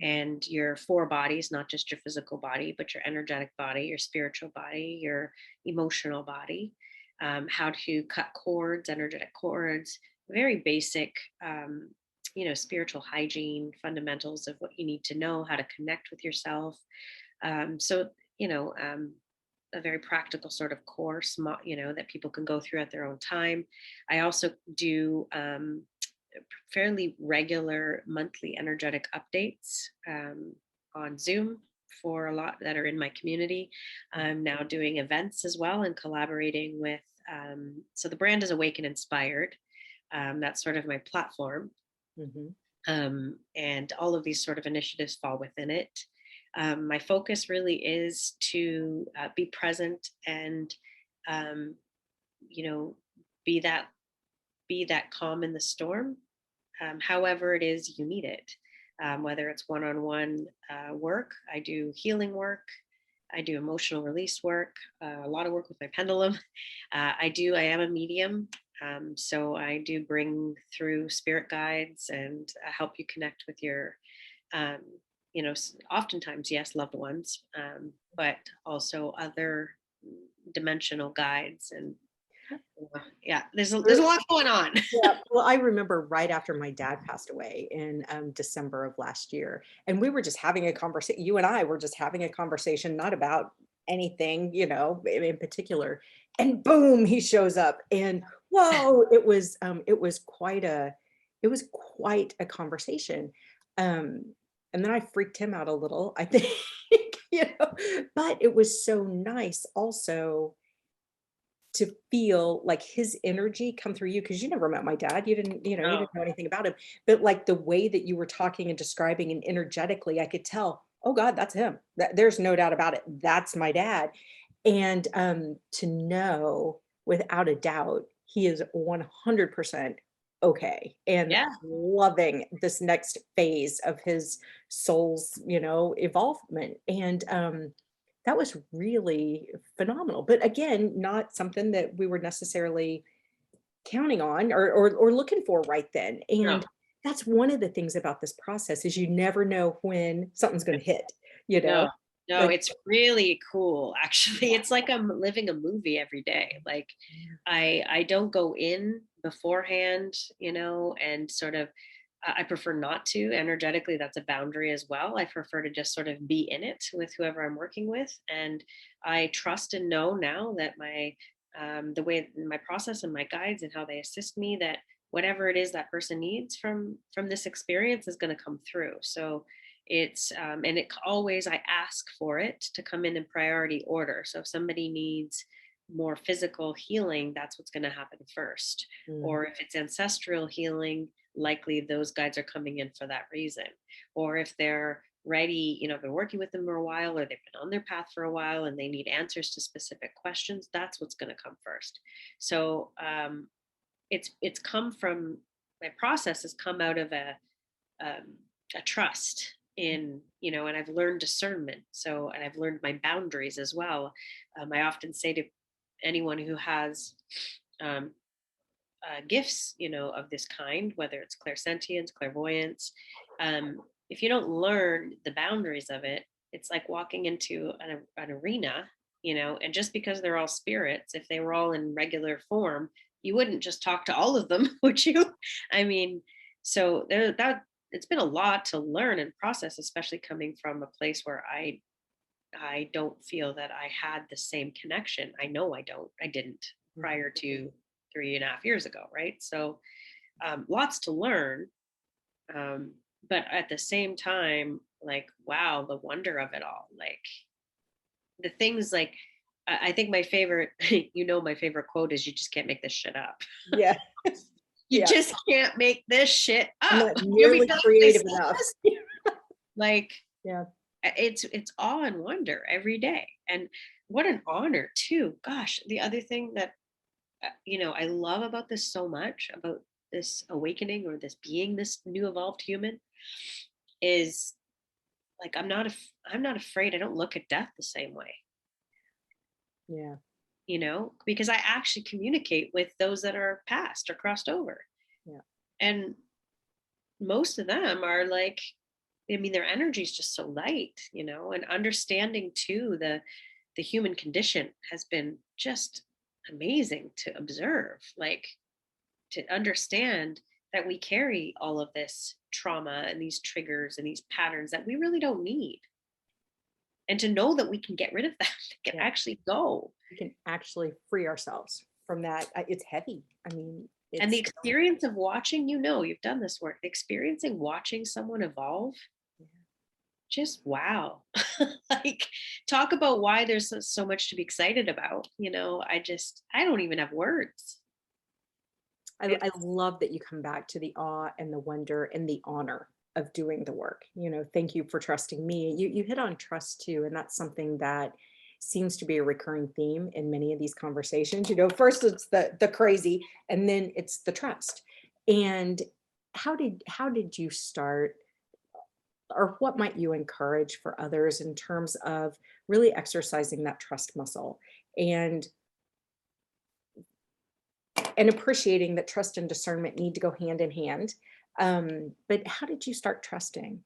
and your four bodies, not just your physical body, but your energetic body, your spiritual body, your emotional body, how to cut cords, energetic cords, very basic, spiritual hygiene, fundamentals of what you need to know, how to connect with yourself. So, a very practical sort of course, that people can go through at their own time. I also do fairly regular monthly energetic updates on Zoom for a lot that are in my community. I'm now doing events as well and collaborating with, so the brand is Awaken Inspired. That's sort of my platform. Mhm. And all of these sort of initiatives fall within it. My focus really is to be present and, um, you know, be that calm in the storm. However, it is you need it. Whether it's one-on-one work, I do healing work. I do emotional release work, a lot of work with my pendulum. I am a medium. So I do bring through spirit guides and help you connect with your, um, oftentimes, yes, loved ones, but also other dimensional guides. And yeah, there's a lot going on. Yeah, well, I remember right after my dad passed away in December of last year, and we were just having a conversation. You and I were just having a conversation, not about anything, in particular. And boom, he shows up, and whoa, it was quite a conversation. Um, and then I freaked him out a little, I think, but it was so nice also to feel like his energy come through you, because you never met my dad. You Oh, didn't know anything about him. But like the way that you were talking and describing and energetically, I could tell, oh God, that's him. There's no doubt about it. That's my dad. And to know without a doubt, he is 100% okay and yeah. loving this next phase of his soul's, evolvement. And that was really phenomenal. But again, not something that we were necessarily counting on or looking for right then. No. And that's one of the things about this process is you never know when something's going to hit, No, no, like it's really cool actually. It's like I'm living a movie every day. Like I don't go in beforehand, and sort of I prefer not to. Energetically, that's a boundary as well. I prefer to just sort of be in it with whoever I'm working with. And I trust and know now that the way my process and my guides and how they assist me, that whatever it is that person needs from this experience is going to come through. So it's and it always, I ask for it to come in priority order. So if somebody needs more physical healing, that's what's going to happen first. Mm. Or if it's ancestral healing, likely those guides are coming in for that reason. Or if they're ready, I've been working with them for a while, or they've been on their path for a while and they need answers to specific questions, that's what's going to come first. So it's come from, my process has come out of a trust in, and I've learned discernment. So, and I've learned my boundaries as well. I often say to anyone who has um, gifts, of this kind, whether it's clairsentience, clairvoyance, if you don't learn the boundaries of it, it's like walking into an arena, and just because they're all spirits, if they were all in regular form, you wouldn't just talk to all of them, would you? I mean, so that it's been a lot to learn and process, especially coming from a place where I don't feel that I had the same connection. I know I didn't prior to 3.5 years ago, right? So lots to learn, but at the same time, like, wow, the wonder of it all, like the things, like I think my favorite, my favorite quote is, "You just can't make this shit up." Yeah. You Yeah. just can't make this shit I'm up. not Every nearly time I creative say enough. this, like Yeah. it's awe and wonder every day, and what an honor too. Gosh, the other thing that I love about this so much, about this awakening, or this being this new evolved human, is like I'm not afraid. I don't look at death the same way, Yeah. because I actually communicate with those that are passed or crossed over. Yeah. And most of them are like, I mean, their energy is just so light, and understanding too the human condition has been just amazing to observe, like to understand that we carry all of this trauma and these triggers and these patterns that we really don't need, and to know that we can get rid of them, can Yeah. actually go. We can actually free ourselves from that. It's heavy. I mean, And the it's experience of watching, you've done this work, the experiencing watching someone evolve, just wow. Like, talk about why there's so much to be excited about. I don't even have words. I love that you come back to the awe and the wonder and the honor of doing the work. Thank you for trusting me. You hit on trust too, and that's something that seems to be a recurring theme in many of these conversations. First it's the crazy, and then it's the trust. And how did you start, or what might you encourage for others in terms of really exercising that trust muscle, and appreciating that trust and discernment need to go hand in hand. But how did you start trusting?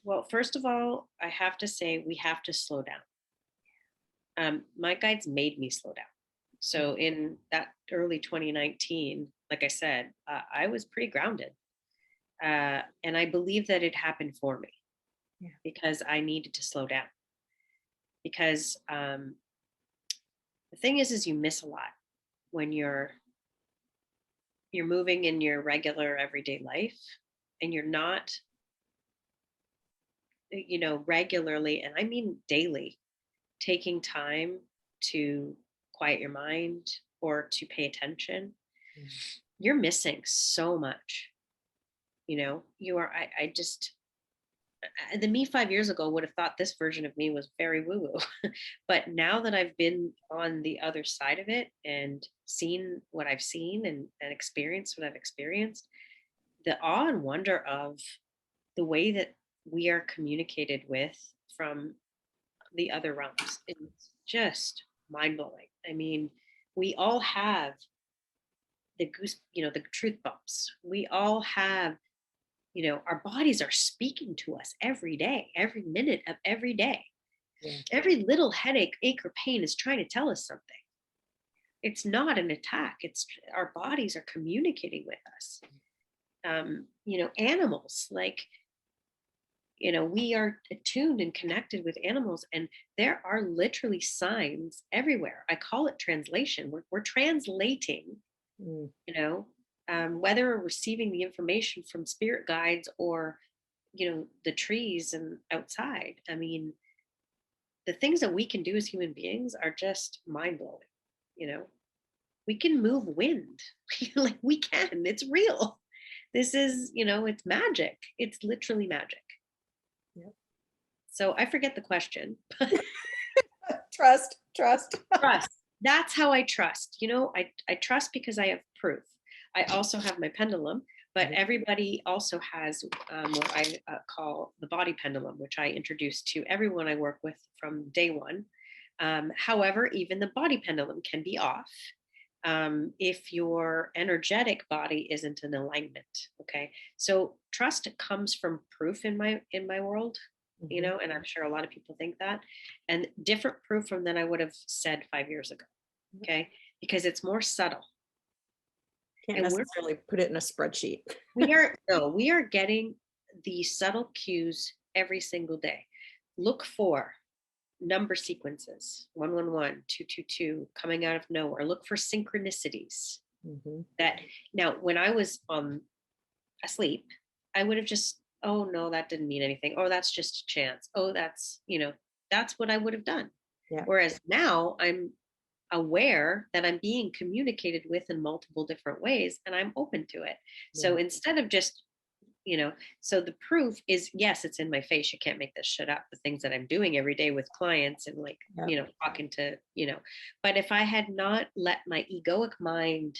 Well, first of all, I have to say we have to slow down. My guides made me slow down. So in that early 2019, like I said, I was pretty grounded. And I believe that it happened for me, Yeah. because I needed to slow down. Because the thing is you miss a lot when you're moving in your regular everyday life, and you're not, regularly, and I mean daily, taking time to quiet your mind or to pay attention. Yeah. You're missing so much. You are, I just, the me 5 years ago would have thought this version of me was very woo woo. But now that I've been on the other side of it and seen what I've seen, and experienced what I've experienced, the awe and wonder of the way that we are communicated with from the other realms is just mind blowing. I mean, we all have the truth bumps. We all have, our bodies are speaking to us every day, every minute of every day. Yeah. Every little headache, ache, or pain is trying to tell us something. It's not an attack. It's our bodies are communicating with us. animals, like, we are attuned and connected with animals, and there are literally signs everywhere. I call it translation. We're translating, Mm. you know, whether we're receiving the information from spirit guides or, the trees and outside. I mean, the things that we can do as human beings are just mind blowing. You know, we can move wind. Like, we can, it's real. This is, it's magic. It's literally magic. Yep. So I forget the question. Trust. Trust. That's how I trust. I trust because I have proof. I also have my pendulum, but Mhm. everybody also has what I call the body pendulum, which I introduce to everyone I work with from day one. However, even the body pendulum can be off if your energetic body isn't in alignment. Okay, so trust comes from proof in my world, Mhm. and I'm sure a lot of people think that, and different proof from than I would have said 5 years ago. Yep. Okay, because it's more subtle, Can't and necessarily put it in a spreadsheet. we are getting the subtle cues every single day. Look for number sequences, 111, 222, coming out of nowhere. Look for synchronicities. Mhm. That now, when I was asleep, I would have just, oh no, that didn't mean anything. Oh, that's just a chance. Oh, that's what I would have done. Yeah. Whereas now I'm aware that I'm being communicated with in multiple different ways, and I'm open to it. Yeah. So instead of just, so the proof is, yes, it's in my face. You can't make this shit up. The things that I'm doing every day with clients and, like, Yeah. talking to, but if I had not let my egoic mind,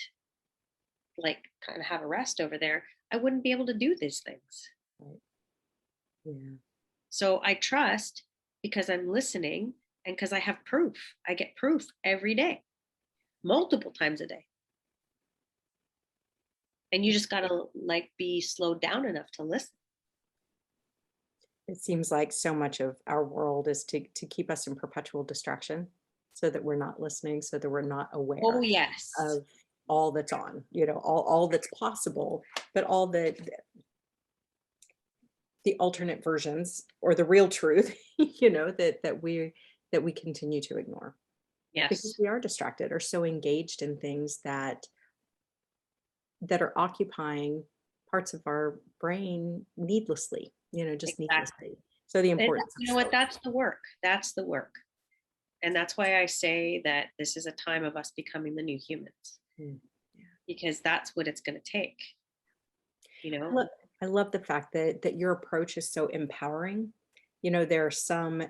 like, kind of have a rest over there, I wouldn't be able to do these things. Right. Yeah. So I trust because I'm listening and because I have proof. I get proof every day, multiple times a day. And you just got to, like, be slowed down enough to listen. It seems like so much of our world is to keep us in perpetual distraction so that we're not listening, so that we're not Oh, aware yes. of all that's on, all that's possible, but all the alternate versions or the real truth, that we continue to ignore because Yes. we are distracted or so engaged in things that are occupying parts of our brain needlessly, just Exactly. needlessly. So the And importance of you know what? slow. That's the work. That's the work. And that's why I say that this is a time of us becoming the new humans, Mm, yeah. because that's what it's going to take, you I know? love I love the fact that your approach is so empowering. There are some,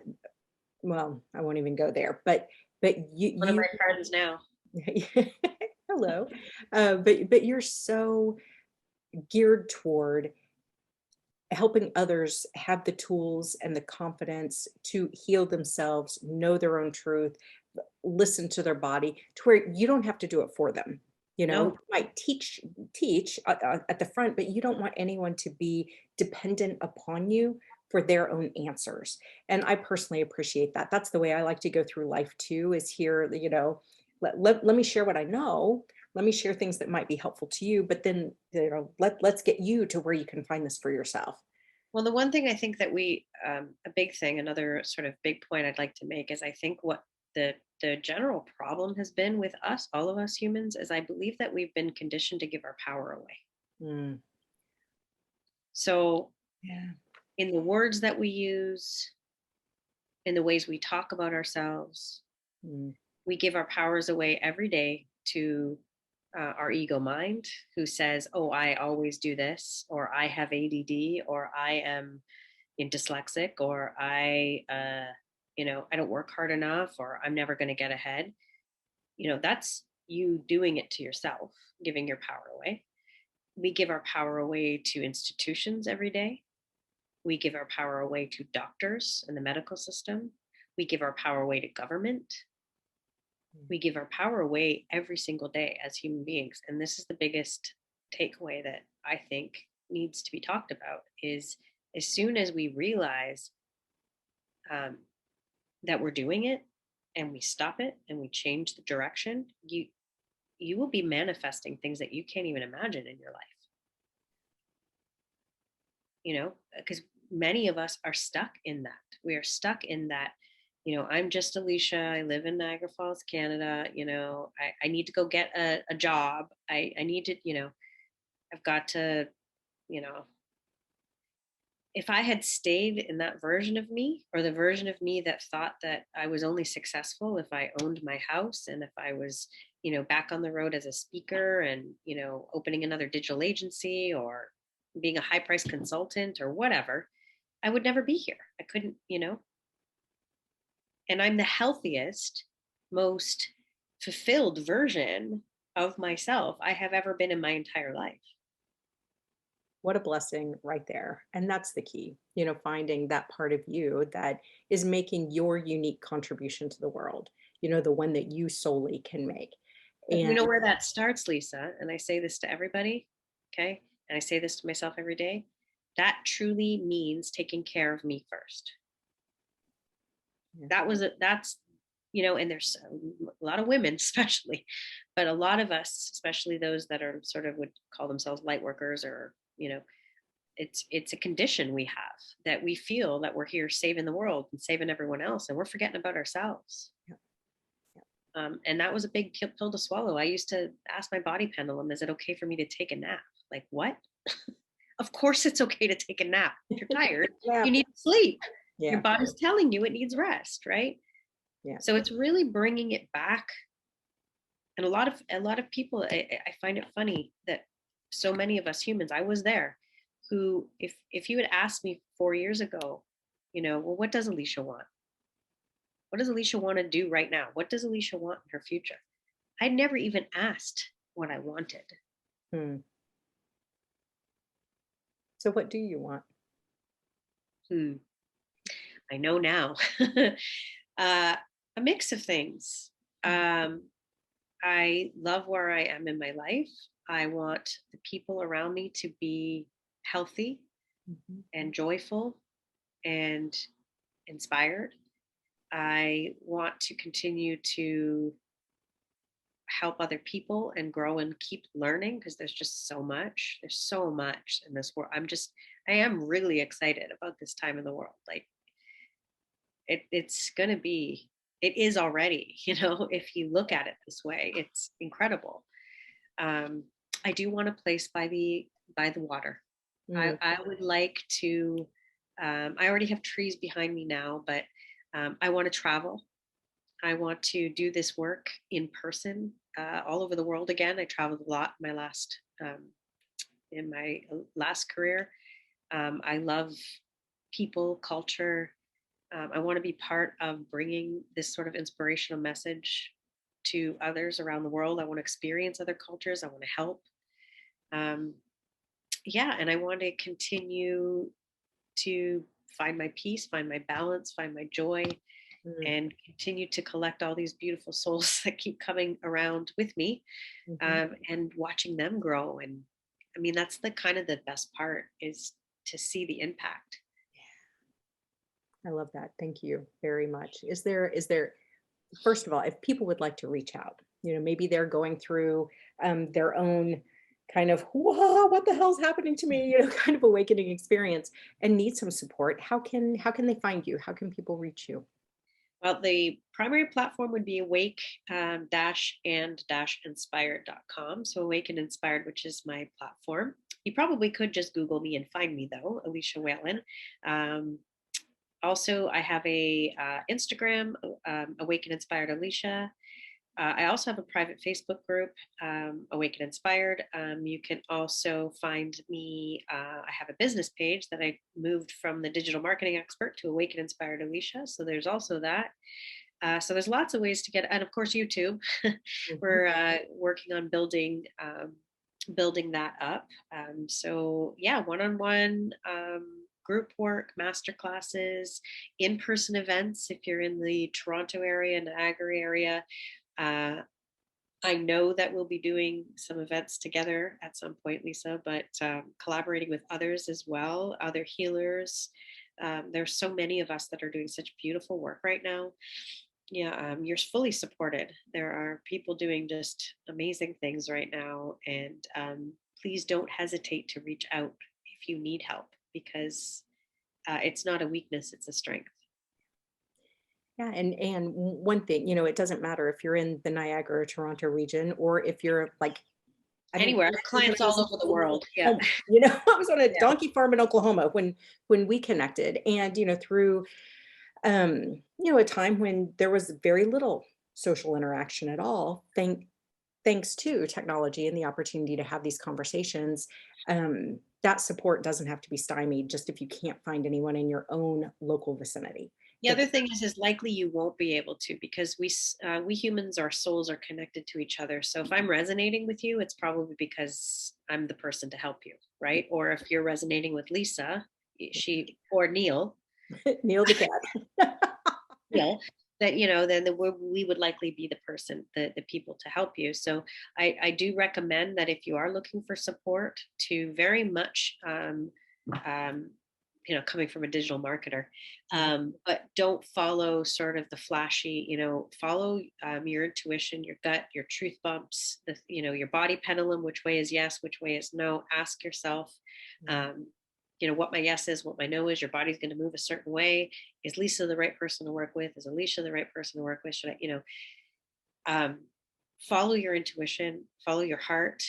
well, I won't even go there, but One of you my friends now. hello. But you're so geared toward helping others have the tools and the confidence to heal themselves, know their own truth, listen to their body to where you don't have to do it for them. You No. might teach at the front, but you don't want anyone to be dependent upon you for their own answers. And I personally appreciate that. That's the way I like to go through life too, is here, let me share what I know. Let me share things that might be helpful to you, but then, let's get you to where you can find this for yourself. Well, the one thing I think that a big thing, another sort of big point I'd like to make is, I think what the general problem has been with us, all of us humans, is I believe that we've been conditioned to give our power away. Mm, So yeah. in the words that we use, in the ways we talk about ourselves, Mm, we give our powers away every day to our ego mind, who says, oh, I always do this, or I have ADD, or I am dyslexic, or I don't work hard enough, or I'm never going to get ahead. That's you doing it to yourself, giving your power away. We give our power away to institutions every day. We give our power away to doctors and the medical system. We give our power away to government. mm. We give our power away every single day as human beings. And this is the biggest takeaway that I think needs to be talked about, is as soon as we realize um, that we're doing it, and we stop it and we change the direction, you will be manifesting things that you can't even imagine in your life. because many of us are stuck in that. We are stuck in that, I'm just Alicia. I live in Niagara Falls, Canada. I need to go get a job. I need to, I've got to, you know, if I had stayed in that version of me, or the version of me that thought that I was only successful if I owned my house and if I was, back on the road as a speaker and, opening another digital agency or being a high price consultant or whatever, I would never be here. I couldn't, and I'm the healthiest, most fulfilled version of myself I have ever been in my entire life. What a blessing right there. And that's the key, finding that part of you that is making your unique contribution to the world, the one that you solely can make. But you And know where that starts, Lisa? And I say this to everybody, okay? And I say this to myself every day. That truly means taking care of me first. yeah, That's, and there's a lot of women, especially, but a lot of us, especially those that are sort of would call themselves light workers, or, it's a condition we have, that we feel that we're here saving the world and saving everyone else, and we're forgetting about ourselves. yeah, yeah. And that was a big pill to swallow. I used to ask my body pendulum, is it okay for me to take a nap? Like, what? Of course it's okay to take a nap. If you're tired, Yeah. you need to sleep. Your Yeah. body's telling you it needs rest, right? Yeah. So it's really bringing it back. And a lot of people, I find it funny that so many of us humans, I was there, who, if you had asked me 4 years ago, well, what does Alicia want? What does Alicia want to do right now? What does Alicia want in her future? I'd never even asked what I wanted. Hmm. So what do you want? Hmm. I know now. A mix of things. Um, I love where I am in my life. I want the people around me to be healthy Mhm. and joyful and inspired. I want to continue to help other people and grow and keep learning, because there's just so much. There's so much in this world. I am really excited about this time in the world. Like, it's going to be, it is already, if you look at it this way, it's incredible. um, I do want a place by the water. I, Mm. I would like to, I already have trees behind me now, but I want to travel. I want to do this work in person, all over the world again. I traveled a lot in my last career. I love people, culture. I want to be part of bringing this sort of inspirational message to others around the world. I want to experience other cultures. I want to help. Um, yeah, and I want to continue to find my peace, find my balance, find my joy, Mm. and continue to collect all these beautiful souls that keep coming around with me, Mhm. and watching them grow. And I mean, that's the kind of the best part, is to see the impact. I love that. Thank you very much. Is there, first of all, if people would like to reach out, maybe they're going through their own kind of, whoa, what the hell's happening to me, kind of awakening experience and need some support. How can they find you? How can people reach you? Well, the primary platform would be awake and inspired.com. So awake and inspired, which is my platform. You probably could just Google me and find me, though, Alicia Whalen. Um, Also, I have a Instagram, Awake and Inspired Alicia. I also have a private Facebook group, Awake and Inspired. You can also find me. I have a business page that I moved from the digital marketing expert to Awake and Inspired Alicia. So there's also that. So there's lots of ways to get, and of course YouTube. Mhm. We're working on building that up. So yeah, one-on-one, group work, master classes, in-person events. If you're in the Toronto area, Niagara area, uh, I know that we'll be doing some events together at some point, Lisa, but collaborating with others as well, other healers. There's so many of us that are doing such beautiful work right now. Yeah, you're fully supported. There are people doing just amazing things right now. And please don't hesitate to reach out if you need help. because it's not a weakness, it's a strength. Yeah, and one thing, it doesn't matter if you're in the Niagara or Toronto region, or if you're like, I mean, Anywhere, clients all over the world. Yeah. Oklahoma, I was on a Yeah. donkey farm in Oklahoma when we connected, and through a time when there was very little social interaction at all, thanks to technology and the opportunity to have these conversations. That support doesn't have to be stymied just if you can't find anyone in your own local vicinity. The That other thing is likely you won't be able to, because we humans, our souls are connected to each other. So if I'm resonating with you, it's probably because I'm the person to help you, right? Or if you're resonating with Lisa, she or Neil, Neil the cat. Neil, that then we would likely be the person, the people to help you. So I do recommend that if you are looking for support, to very much um, coming from a digital marketer, but don't follow sort of the flashy, follow your intuition, your gut, your truth bumps, your body pendulum, which way is yes, which way is no. Ask yourself, um, what my yes is, what my no is. Your body's going to move a certain way. Is Lisa the right person to work with? Is Alicia the right person to work with? Should I, follow your intuition, follow your heart.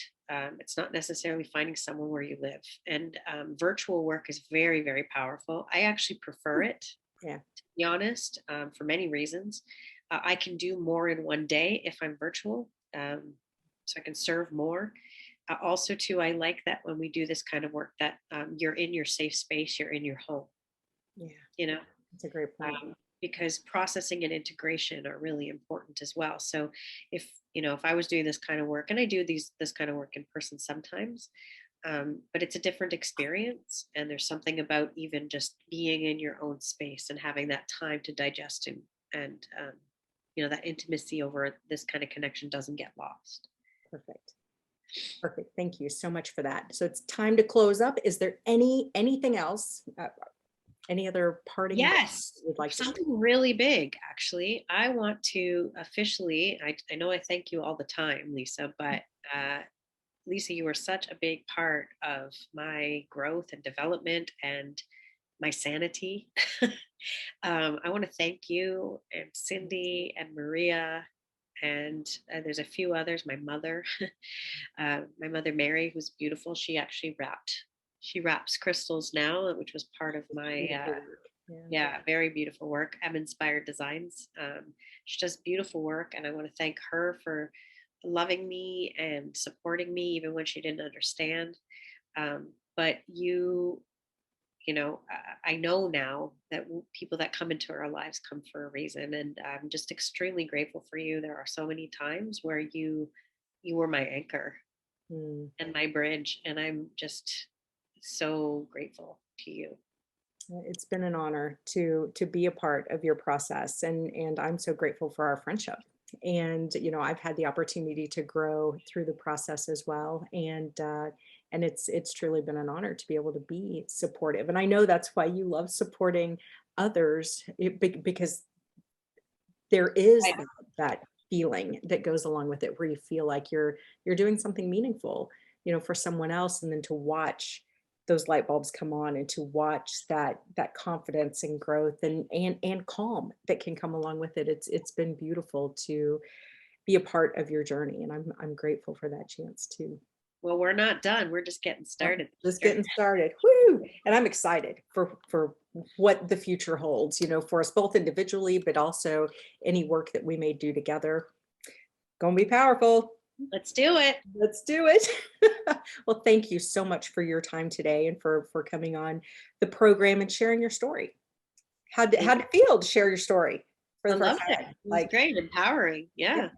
It's not necessarily finding someone where you live. And virtual work is very, very powerful. I actually prefer it, Yeah. to be honest, for many reasons. I can do more in one day if I'm virtual, so I can serve more. Also, too, I like that when we do this kind of work, that you're in your safe space, you're in your home, Yeah, you know, that's a great point. because processing and integration are really important as well. So if I was doing this kind of work, and I do this kind of work in person sometimes, but it's a different experience, and there's something about even just being in your own space and having that time to digest, and that intimacy over this kind of connection doesn't get lost. Perfect. Perfect. Thank you so much for that. So it's time to close up. Is there anything else? Any other parting Yes, you'd like to share? something really big, actually. I want to officially, I know I thank you all the time, Lisa, but Lisa, you were such a big part of my growth and development and my sanity. I want to thank you and Cindy and Maria, and there's a few others. My mother Mary, who's beautiful. She wraps crystals now, which was part of my Beautiful work. yeah, very beautiful work. M Inspired Designs. She does beautiful work, and I want to thank her for loving me and supporting me even when she didn't understand. But I know now that people that come into our lives come for a reason, and I'm just extremely grateful for you. There are so many times where you were my anchor Mm. and my bridge, and I'm just so grateful to you. It's been an honor to be a part of your process, and I'm so grateful for our friendship. And I've had the opportunity to grow through the process as well, and it's truly been an honor to be able to be supportive. And I know that's why you love supporting others, because there is that feeling that goes along with it, where you feel like you're doing something meaningful, for someone else, and then to watch those light bulbs come on, and to watch that confidence and growth and calm that can come along with it. It's been beautiful to be a part of your journey, and I'm grateful for that chance too. Well, we're not done. We're just getting Well, started. just getting started. Woo! And I'm excited for what the future holds, for us both individually, but also any work that we may do together. Gonna be powerful. Let's do it. Let's do it. Well, thank you so much for your time today, and for coming on the program and sharing your story. How'd it feel to share your story for I the first loved it. time? It was Like, great, empowering. yeah, Yeah.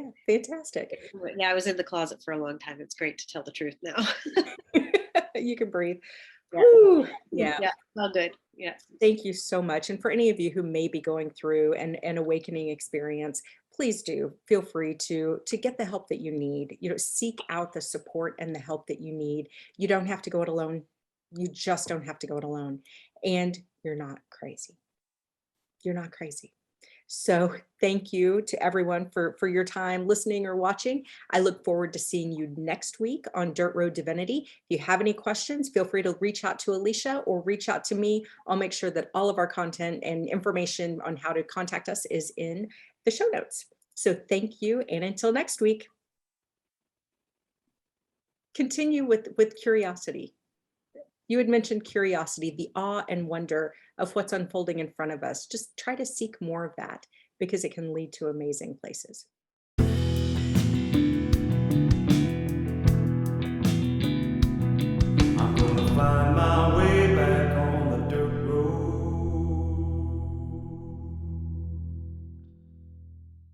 yeah, fantastic. Yeah, I was in the closet for a long time. It's great to tell the truth now. You can breathe. Yeah. Woo! Yeah. Yeah, all good. Yeah. Thank you so much. And for any of you who may be going through an awakening experience, please do feel free to get the help that you need. Seek out the support and the help that you need. You don't have to go it alone. You just don't have to go it alone. And you're not crazy. You're not crazy. So thank you to everyone for your time listening or watching. I look forward to seeing you next week on Dirt Road Divinity. If you have any questions, feel free to reach out to Alicia or reach out to me. I'll make sure that all of our content and information on how to contact us is in the show notes. So thank you, and until next week, continue with curiosity. You had mentioned curiosity, the awe and wonder of what's unfolding in front of us. Just try to seek more of that because it can lead to amazing places.